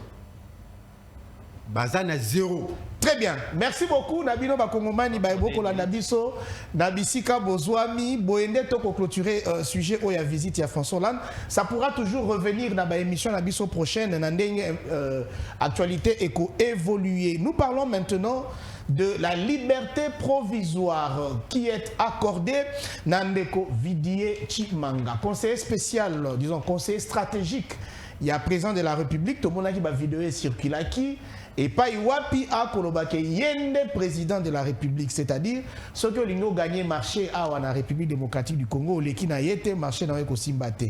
Bazana 0.
Très bien. Merci beaucoup. Nabino Bakongomani Baiboko la Nabiso, Nabisika Bozwami, Boende Toko clôturer sujet où il y a visite, il y a François Hollande. Ça pourra toujours revenir dans l'émission Nabiso prochaine, actualité éco évoluer. Nous parlons maintenant de la liberté provisoire qui est accordée Nandeko Vidier Chimanga, conseiller spécial, disons conseiller stratégique. Il y a président de la République, tout le monde qui va vidéo circuler qui et pas Iwapi a Kolobake Yende président de la République, c'est-à-dire ceux qui ont gagné marché à la République démocratique du Congo, les qui n'a été marché dans le Kosimbate.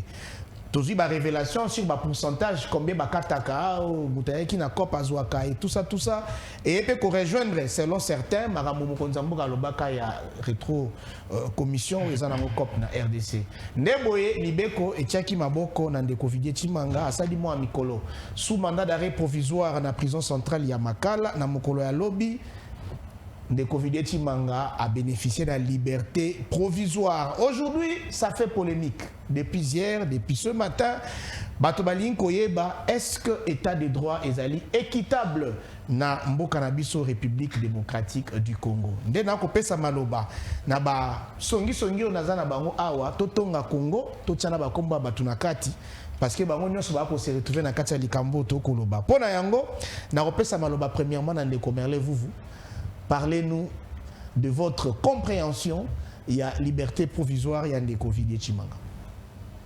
Toujours la révélation sur le pourcentage, combien de kataka ou qui n'a pas azouaka et tout ça. Et puis qu'on rejoindre, selon certains, Maramomo Konzambo Galobaka ya rétro commission ils en ont cop na RDC. Neboye Libeko et Tchaki Maboko na Ndeko Vidier Chimanga asali mo mikolo sous mandat d'arrêt provisoire na prison centrale ya Makala na mokolo ya lobby. Ndeko Vidier Chimanga a bénéficié de la liberté provisoire. Aujourd'hui, ça fait polémique. Depuis hier, depuis ce matin, Batobalin Koyeba, est-ce que l'état de droit est équitable na Mboka Nabiso République démocratique du Congo? Ndena ko pesa maloba na ba songi onaza na bango awa totonga Congo totiana ba komba batunakati parce que bango nyonso ba ko se retrouver na kati ya likambo to koloba. Pona yango na ko pesa maloba premièrement na Ndeko Merle vous. Parlez-nous de votre compréhension. Il y a liberté provisoire, il y a Ndeko Vidier Chimanga.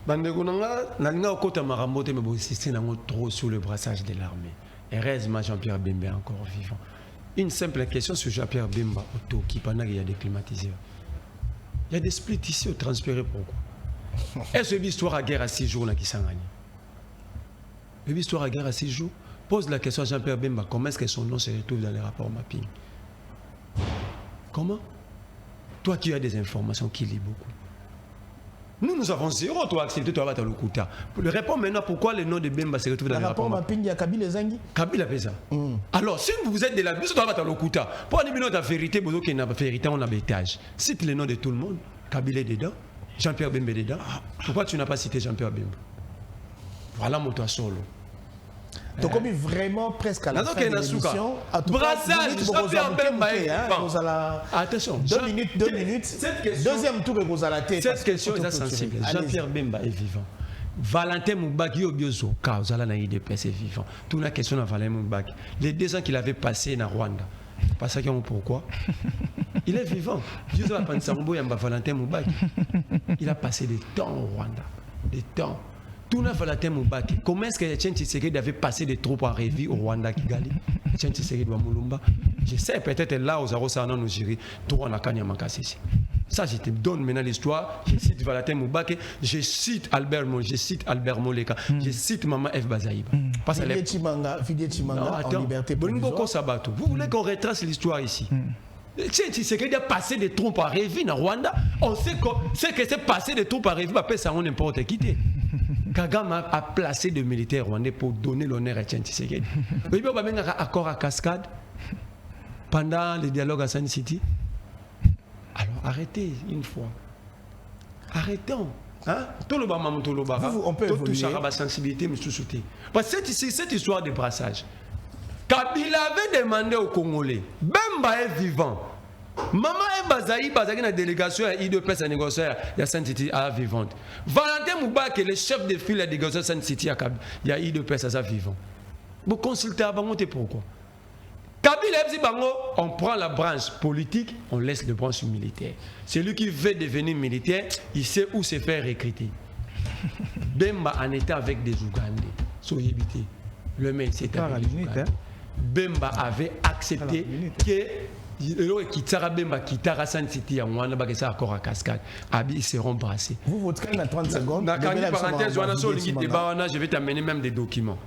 Bandeko nanga nalinga okota marambo te me bosisi nango trop sous le brassage de l'armée. Heureusement Jean-Pierre Bemba est encore vivant. Une simple question sur Jean-Pierre Bemba au Toki pendant qu'il y a des climatiseurs. Il y a des splits ici au transféré pourquoi? Est-ce une histoire à guerre à 6 jours là qui s'engage? Une histoire à guerre à 6 jours? Pose la question à Jean-Pierre Bemba, comment est-ce que son nom se retrouve dans les rapports mapping? Comment? Toi qui as des informations qui lit beaucoup. Nous avons 0, toi accepté, toi vas le Kouta. Le répond maintenant pourquoi le nom de Bemba se retrouve dans le rapport mapping.
Il y a Kabila Zangi.
Kabila fait ça. Alors, si vous êtes de la vie, toi vas le Kouta. Pour aller la vérité, vous avez une vérité, on a l'étage. Cite le nom de tout le monde. Kabila est dedans. Jean-Pierre Bemba est dedans. Pourquoi tu n'as pas cité Jean-Pierre Bemba? Voilà mon toi solo.
Tu as vraiment presque à la fin de l'émission.
Brassage, Jean-Pierre Bemba. Attention.
2 minutes. Deuxième tour de Gozalate.
Cette question est sensible. Jean-Pierre Bemba est vivant. Valentin Moubaki Obiozo, Kaozala na IDPS est vivant. Toute la question de Valentin Moubaki. Les 2 ans qu'il avait passé en Rwanda. Parce que pourquoi? Il est vivant. Dieu a pensé à Valentin Moubaki. Il a passé des temps au Rwanda. Des temps. Tout n'a Valentin Moubaki. Comment est-ce que Etienne Tshisekedi avait passé des troupes en Révi au Rwanda Kigali? Etienne Tshisekedi wa Mulumba. Je sais peut-être là aux Arosa non Nigérie, tout en a Kanya Makasisi. Ça, je te donne maintenant l'histoire. Je cite Valentin Moubaki, je cite Albert Moleka, je cite Maman F. Bazaïba.
Fidé Chimanga en liberté provisoire.
Vous voulez qu'on retrace l'histoire ici? C'est qu'il a passé des troupes à Révi en Rwanda. On sait que c'est passé des troupes à Révi, après ça, on n'importe qui. Kagame a placé des militaires rwandais pour donner l'honneur à Etienne Tshisekedi. Il y a un accord à cascade pendant les dialogues à Sun City. Alors arrêtez une fois. Arrêtons. Hein?
On peut évoluer.
La sensibilité, mais sous-souté. Parce que cette histoire de brassage. Kabila avait demandé aux Congolais, Bemba est vivant. Maman est Bazaïba, dans la délégation à IDPS à négocier à Sun City à vivante. Valentin Moubaki, le chef de file à négocier à Sun City à IDPS à vivant. Vous consultez avant, pourquoi? Kabila, on prend la branche politique, on laisse la branche militaire. Celui qui veut devenir militaire, il sait où se faire recruter. Bemba en était avec des Ougandais. Soyébité. Le mec, c'était avec des Ougandais. Bemba avait accepté que Bemba quittera Sun City en Rwanda, parce que ça accord à cascade. Ils seront brassés.
Vous votez dans 30 secondes.
Je vais t'amener même des documents.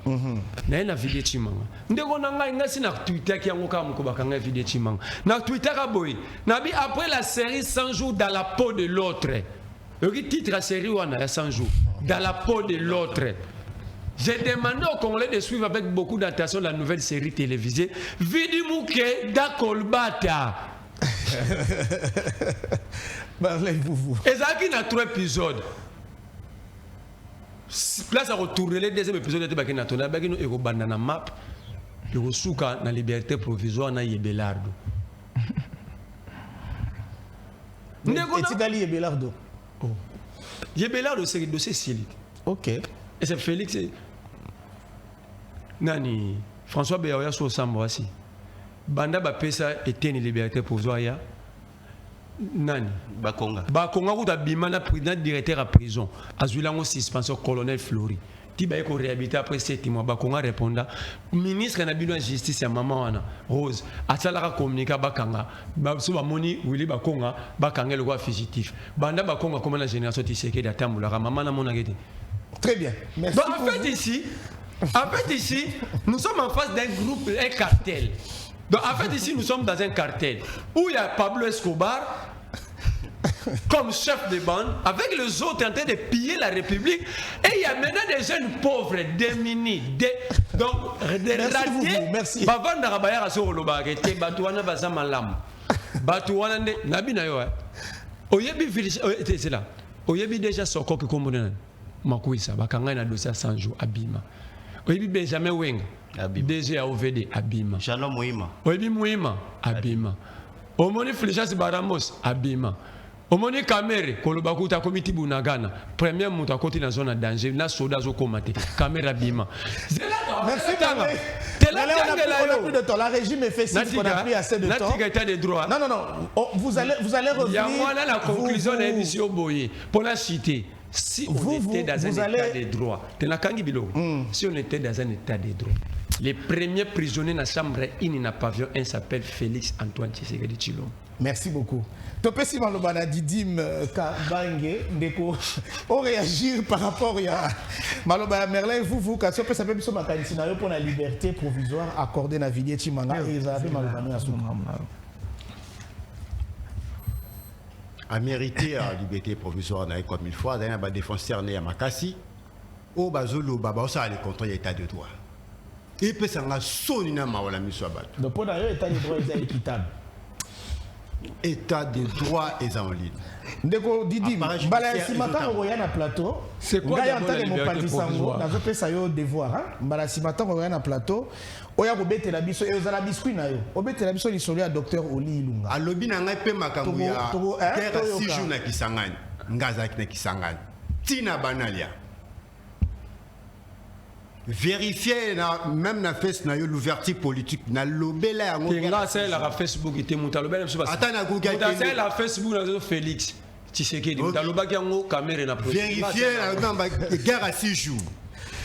Na vidéo chimanga. Ndeko nanga ngasi na Twitter ki yango kama kubakanga vidéo chimanga. Na Twitter aboy. Nabi après la série 100 jours dans la peau de l'autre. Le titre de la série wana 100 jours dans la peau de l'autre. J'ai demandé aux Congolais de suivre avec beaucoup d'attention la nouvelle série télévisée Vidi Mouké d'Akolbata. Et ça qui n'a 3 épisodes. Place à retourner les 2e épisode de Bakina Tona, Bakino et Banana Map, le Souka na liberté provisoire na Yebelardo.
Etigali Yebelardo.
Yebelardo, c'est le dossier Sylite.
Ok.
Et c'est Félix. Nani François Béaoya sur Samboasi. Banda Bapesa était une liberté provisoire. Nani
Bakonga
ou Bimana, président directeur à prison. Azulango suspension colonel Flori. Tiba ko réhabilité après 7 mois. Bakonga répondant ministre na bino justice ya maman wana Rose. Atala communiquer Bakanga. Ba moni Willy Bakonga Bakanga le roi fugitif. Banda Bakonga comme la génération Tshisekedi atambula maman na mona gete.
Très bien. Merci.
Donc en fait ici, nous sommes en face d'un groupe, un cartel. Donc en fait ici, nous sommes dans un cartel où il y a Pablo Escobar comme chef de bande, avec les autres en train de piller la République. Et il y a maintenant des jeunes pauvres, démunis, donc des ratés.
Merci.
C'est là. Oyebi déjà soko que comme Makuisa, bakanga na dossier 100 jours abima. Oyebi Benjamin Wenga, DG à OVD abima.
Chano Moïma.
Oyebi Moïma abima. Omoni Fléchas Baramos abima. Omoni Kamere kolobakuta komiti bunagana. Premier mutu akoti na zone danger na soda zo komate. Kamera abima.
Merci Tanga. On a plus de temps. La régime est fait signe qu'on a pris assez de temps. Non. Vous allez revenir.
Il y a moi là la conclusion de l'émission Boye. Pour la citer. Si on était dans un état de droit, si on était dans un état de droit, les premiers prisonniers dans la chambre in pavillon 1 s'appelle Félix Antoine Tshisekedi Tshilombo.
Merci beaucoup. Topesi Malobana Didim Kabange Ndeko on réagir par rapport à Malobana Merlin vous quand ça peut être un scénario pour la liberté provisoire accordée à Villiers Chimanga et ça fait Malobana
a mérité la liberté provisoire comme une fois dans un défenseur né à Makassi au bazolo baba ça les contre l'état de droit et peut s'en sonner na mawala miswa bat
donc pour d'ailleurs état de droit est équitable.
état de droit est en ligne.
Ndeko Didi,
Appareil
mbala
judiciaire
simata
et
oya na plateau.
C'est quoi
Ngai
d'abord la
antane
liberté
mopanzi sango,
provisoire?
nazo pesa yo devoir hein. Mbala simata oya na plateau. Oya ko betela biso e ozala biscuit na yo. Obetela biso lisolo ya docteur Oli Ilunga.
Alobi na ngai pe makambo ya
Togo,
guerre à
toyoka.
6 jours na Kisangani. Ngazaki na Kisangani. Tina banalia. Vérifier même na face na yo l'ouverture politique na lobela yango.
Tenga c'est la Facebook était mutaloba même sur
Attends na kuka.
c'est la Facebook na Félix Tshisekedi mutaloba yango caméra na
vérifier na guerre à 6 jours.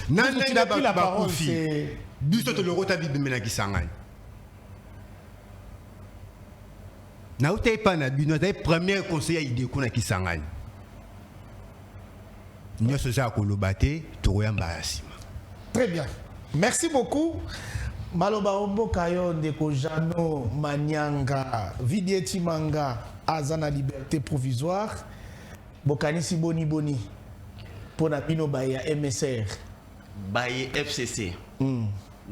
Tu n'as plus la parole,
Bakufi.
c'est...
Biso to lorota bibimena Kisangani. Na utai pa na bino ta premier conseiller ideko na Kisangani. Nyoso za kolobate to yamba yasima.
Très bien. Merci beaucoup. Maloba Ombo Kayo Ndeko Jano Manyanga Vidieti Manga Azana Liberté Provisoire Bokanisi Boni Boni Pona Bino Baya MSR
Baye FCC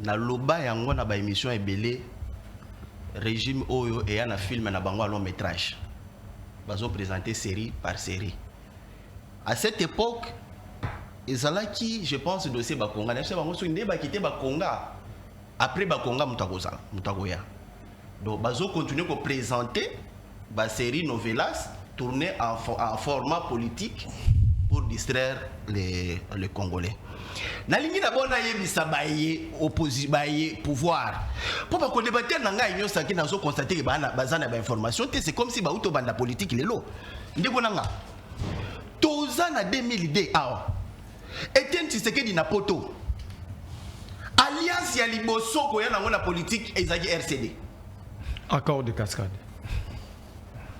na loba yango na ba émission ebele régime oyo et na film na bango long métrage bazo présenter série par série. À cette époque ezalaki je pense dossier bakonga na bango so ndeba kité bakonga après bakonga mutakoya donc bazo continuer ko présenter ba série novelas tourner en format politique pour distraire les Congolais. Nalingi na bona yebisa baye opposition baye pouvoir pour pas ko débattre na ngai nyosa ki nazo constater que bana bazana ba information c'est comme si ba uto banda politique lelo ndeko nanga toza na 2002 awa Etienne Tshisekedi na poto alliance ya liboso ko ya na politique ezaki RCD
accord de cascade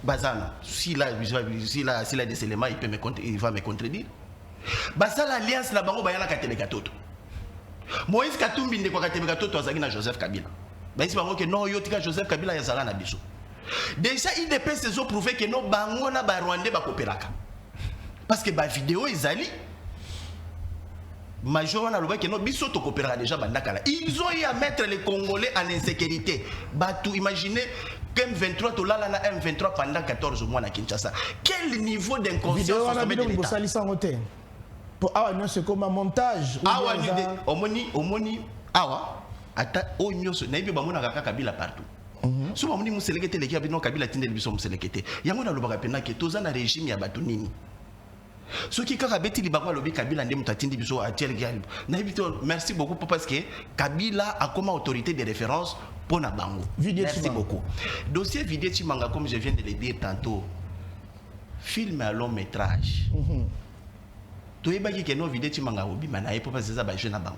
bazana s'il a des éléments il va me contredire. Basala alliance la bango bayana katebe katoto. Moïse Katumbi ndeko katebe katoto azaki na Joseph Kabila. Baisi bango que non yotika Joseph Kabila ya zala na biso. Déjà IDPS se ont prouvé que non bango na ba Rwandais ba kopelaka. Parce que ba vidéo ezali major na loba que non biso to kopelaka déjà bandaka là. Ils ont eu à mettre les Congolais en insécurité. Batou imaginez M23 to lala na M23 pendant 14 mois na Kinshasa. Quel niveau d'inconscience au sommet de l'État?
Pour awa nyonso comme un montage
awa omoni awa ata o nyonso na yebi bamona kaka Kabila partout so bamoni muselekete leki abino Kabila tindeli biso muselekete yango na lobaka pena ke toza na régime ya bato nini soki kaka beti libango lobi Kabila ndé mutatindi biso atiel gal na yebi to merci beaucoup parce que Kabila a comme autorité de référence pour na bango. Merci beaucoup. Dossier Vidieti Manga comme je viens de le dire tantôt film à long métrage toyebaki ke no Vidieti Manga obima na epo parce que ça ba jeune na bango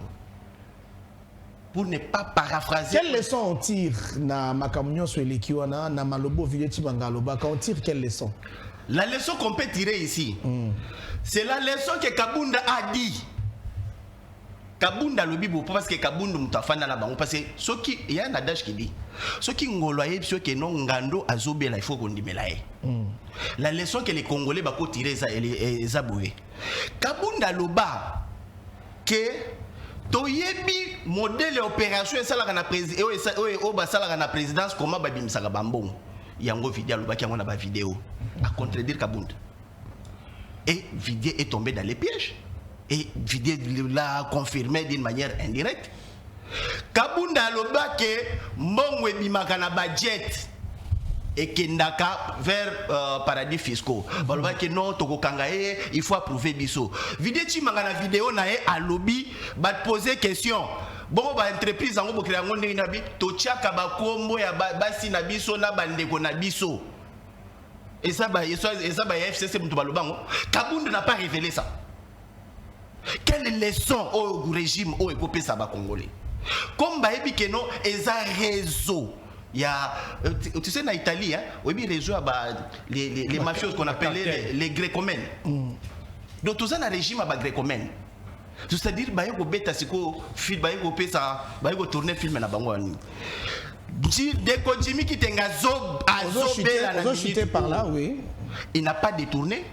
pour ne pas paraphraser.
Quelle leçon on tire na makamnyo sur l'équiwana na malobo Vidieti Manga loba on tire quelle leçon?
La leçon qu'on peut tirer ici c'est la leçon que Kabunda a dit. Kabunda lobibo parce que Kabunda mutafana na bango parce que soki il y a un adage qui dit soki ngolo ayebso ke no ngando azobela il faut qu'on dimela e. La leçon que les Congolais bako tirer ça eza boye. Kabunda loba que toyebi modèle opération esalaka na président o basalaka na présidence comment babimisaka bambongo yango vidéo loba ki yango na ba vidéo à contredire Kabunda. Et vidéo est tombé dans les pièges. Et vidéo l'a confirmé d'une manière indirecte. Kabunda loba ke mbongo ebimaka na budget et kendaka vers paradis fiscaux. Baloba ke non tokokanga il faut approuver biso. Vidieti Manga na vidéo na a lobby ba poser question. Bon ba entreprise ngo bo créer ngo ndenge na bi to tiaka ba kombo ya basi na biso na bandeko na biso. Et ça ba FCC mutu balobango. Kabunda n'a pas révélé ça. Quelle leçon au régime au épopée ça va congolais comme baebi que non eza réseau il y a tu sais en Italie hein oui réseau les mafieux qu'on appelle les grécomènes donc tout ça na régime ba grécomène c'est-à-dire baye ko beta siko film baye ko pesa baye ko tourner film na bango ani dès que Jimmy Kitenga
chuté par là oui
il n'a pas détourné.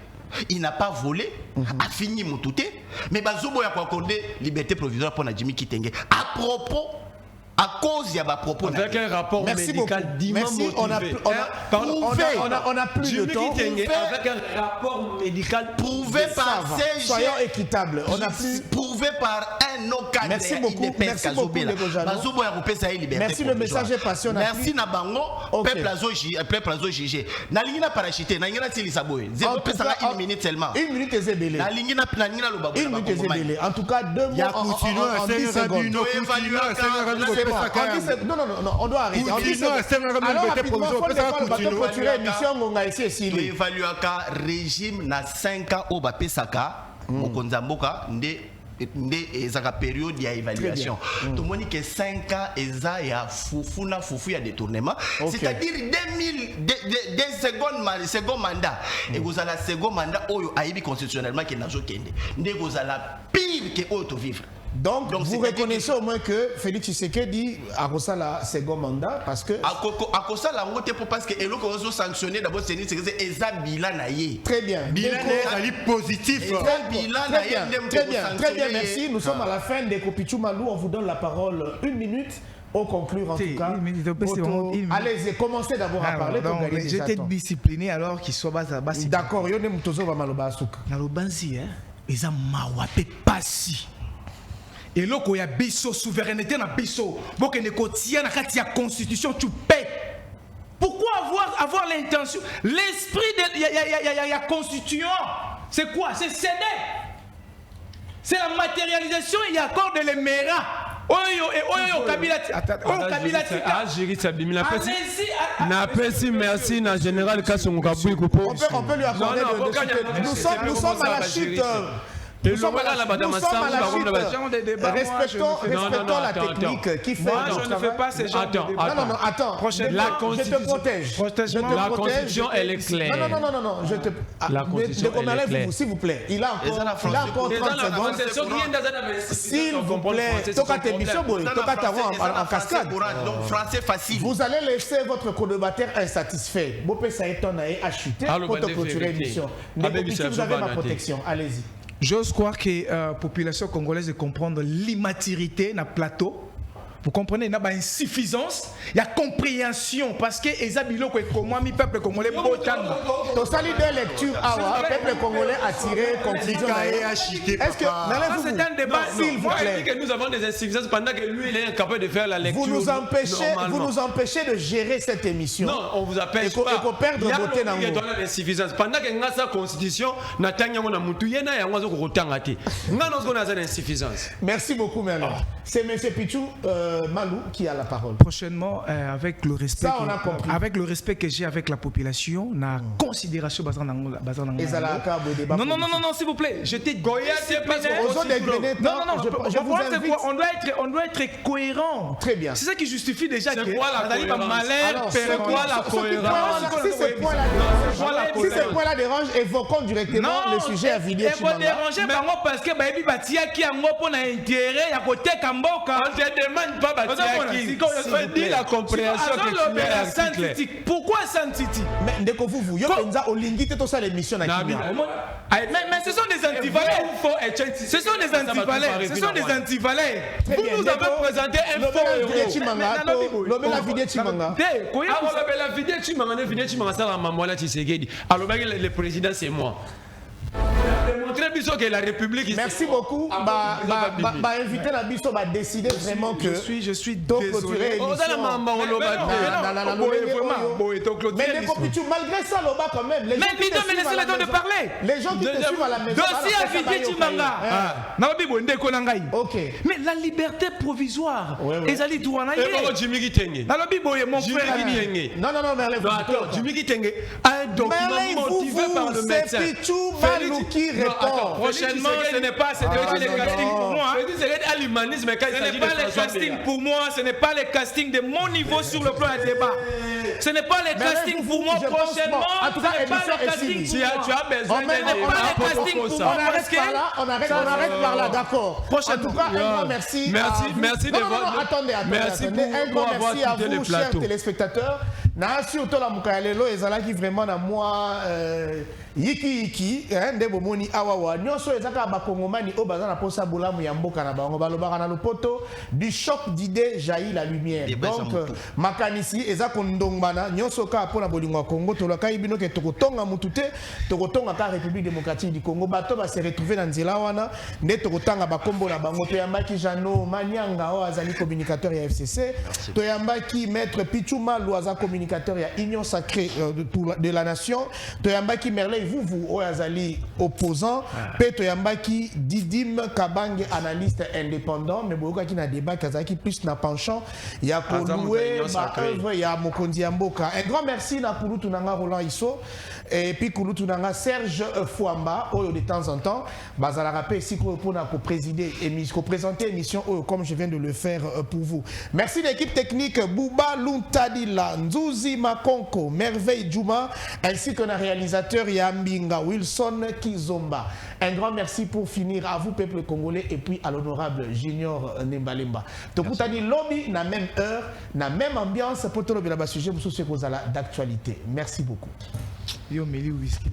Il n'a pas volé, a fini Moutouté, mais Bazobo a accordé liberté provisoire pour Jimmy Kitenge. À propos à cause de ma propos.
Avec un rapport
Merci
médical
beaucoup.
dignement
Merci,
motivé.
on a plus de
Jimmy
temps.
Kitenge, avec un rapport médical
Prouvé par CG.
Soyons équitables. On a plus.
Prouvé par un encadré.
Merci beaucoup. Merci beaucoup, Legojano. Merci, le message est passé.
Merci Nabango. Peuple azo jugé. Nalingi na parachité. Nalingi na tili saboye. Zéro pesanga 1 minute seulement.
1 minute et zébélé.
Nalingi na loba.
1 minute et zébélé. En tout cas, 2 mots en 10 secondes. Non, on doit arrêter. Alors rapidement, il faut le bateau clôturer l'émission. On a essayé ici.
Tu évalues un régime na 5 ans au Bapesaka, au Konzamboka, ezaka période ya évaluation. Tout le monde dit que 5 ans eza ya foufou ya détournement. C'est-à-dire 2000 second mandat. Et vous avez la second mandat oyo aibi constitutionnellement qui n'a kende. Ndé vous avez la pire que auto vivre.
Donc vous reconnaissez au moins que Félix Tshisekedi a reçu la second mandat parce que
a reçu la montée parce que elo ko sanctionné d'abord c'est eza bilan na ye.
Très bien.
Bilan est positif.
Très bien, merci. Nous sommes à la fin des Kopichou Malou. On vous donne la parole 1 minute. Au conclure en tout cas. Allez, commencez d'abord à parler.
J'étais discipliné alors qu'il soit bas.
D'accord, yo ne mutozo ba maloba suka.
Na lobanzi eza mawape pasi. Et là, il y a biso souveraineté na biso. Donc il y a la constitution tu paies. Pourquoi avoir l'intention, l'esprit de la constitution, c'est quoi? C'est céder. C'est la matérialisation et accord de l'Emera. Oyo Kabila.
Merci na général Kassongo Kabui.
On peut lui accorder nous sommes à la chute. Nous sommes à la chute. Respectons la technique qui fait.
Moi, je ne fais pas ces genres de débats.
Non, attends. Je te protège.
La constitution, elle est claire.
Non.
La constitution, elle est claire.
S'il vous plaît. Il a encore 30 secondes. S'il vous plaît. Toka Tebiso Boy. Toka Tawa en cascade.
Donc, français facile.
Vous allez laisser votre co-débatteur insatisfait. Bopé Saïton a chuté pour te clôturer l'émission. Vous avez ma protection. Allez-y.
J'ose croire que la population congolaise de comprendre l'immaturité na plateau. Vous comprenez, il y a une insuffisance, il y a compréhension parce que les habitants comment le peuple congolais
to sali de lecture awa peuple congolais a tiré conclusion. Est-ce que
c'est un débat
s'il vous plaît
que nous avons des insuffisances pendant que lui il est incapable de faire la lecture.
Vous nous empêchez de gérer cette émission.
Non, on vous appelle pas.
Et qu'on perde beauté dans
les insuffisances pendant que ngasa constitution na tanya mona mutu yena ya ngwazo ko rotangati. Ngano ko na za insuffisance.
Merci beaucoup Merlin. C'est monsieur Pichou Malou qui a la parole.
Prochainement, avec le respect que j'ai avec la population, na considération basant dans
non, s'il
vous plaît, je t'ai dit.
Non,
on doit être cohérent.
Très bien.
C'est ça qui justifie déjà que
quoi la cohérence?
C'est quoi la cohérence? Si ce point-là dérange, évoquons directement le sujet à Villiers Chimanga.
Déranger parce que Baby Batia qui a un pour intérêt à côté Kamboka.
On te demande pas Batiaki. Dis la compréhension que tu as.
Pourquoi Santiti?
Mais ndeko vous yo penza olingi te to ça l'émission na Kimia.
Mais ce sont des antivalets. Ce sont des antivalets. Ce sont des antivalets.
Vous nous avez présenté un faux héros.
Lobela Villiers Chimanga.
Lobela Villiers Chimanga ça la maman là Tshisekedi. Alors le président c'est moi. Que la République.
Merci beaucoup. Invité la biso va décider vraiment que
je suis désolé.
Mais malgré ça, Loba quand même.
Mais laissez le temps de parler.
Les gens qui te suivent à la maison.
Dossier à Villiers Chimanga.
Ok.
Mais la liberté provisoire. Ezali Douana.
Jimmy Kitenge.
Mon frère.
Non, Merlin.
Jimmy Kitenge a un document motivé par le médecin.
Qui répond.
Prochainement, ce n'est pas le casting pour moi. Ce n'est pas le casting pour moi. Ce n'est pas le casting de mon niveau sur le plan du débat. Ce n'est pas le casting pour moi. Prochainement,
En tout cas,
ce n'est pas
émission
le
est
casting
finie.
pour moi.
Tu as besoin
On met-
d'un
on
pas le casting pour
ça.
moi.
On arrête par là, on arrête par là, d'accord.
Prochaine
En tout cas, un grand merci.
Merci,
à vous.
merci
non,
de
non, non,
votre-
attendez.
merci
Un grand
pour avoir
merci à
quitté
vous,
le
chers
plateau.
téléspectateurs. Na surtout la Mukalelo ezalaki vraiment na moi yiki nde bomoni awawa nyonso ezaka ba kongomani o bazana posa bolamu ya mboka na bango balobaka na lopoto du choc d'idées jaillit la lumière. Donc makanisi ezako ndombana nyonso ka pona bolingo Congo tolaka ibino ke tokotonga mutute tokotonga ka République démocratique du Congo bato ba se retrouver na nzela wana nde tokotanga ba kombo na bango to yambaki Jano Manyanga o azali communicateur ya FCC to yambaki maître Pichuma Loaza communicateur ya Union Sacrée de la Nation to yambaki Merlin Vuvu o azali opposant pe to yambaki Didim Kabange analyste indépendant mais boyoka ki na débat kazaki plus na penchant ya ko louer ba œuvre ya Mokonzi ya Mboka. Un grand merci na Kulutu nanga Roland Isso et puis Kulutu nanga Serge Fouamba oyo de temps en temps bazala rapé si ko pour na ko présider émission ko présenter émission comme je viens de le faire pour vous. Merci l'équipe technique Bouba Luntadila Nzuzi Makonko Merveille Djouma ainsi que le réalisateur Yambinga Wilson Kizomba. Un grand merci pour finir à vous peuple congolais et puis à l'honorable Junior Nembalemba. Tokutani lobby na même heure, na même ambiance pour tout le sujet d'actualité. Merci beaucoup.
Yo meli whisky.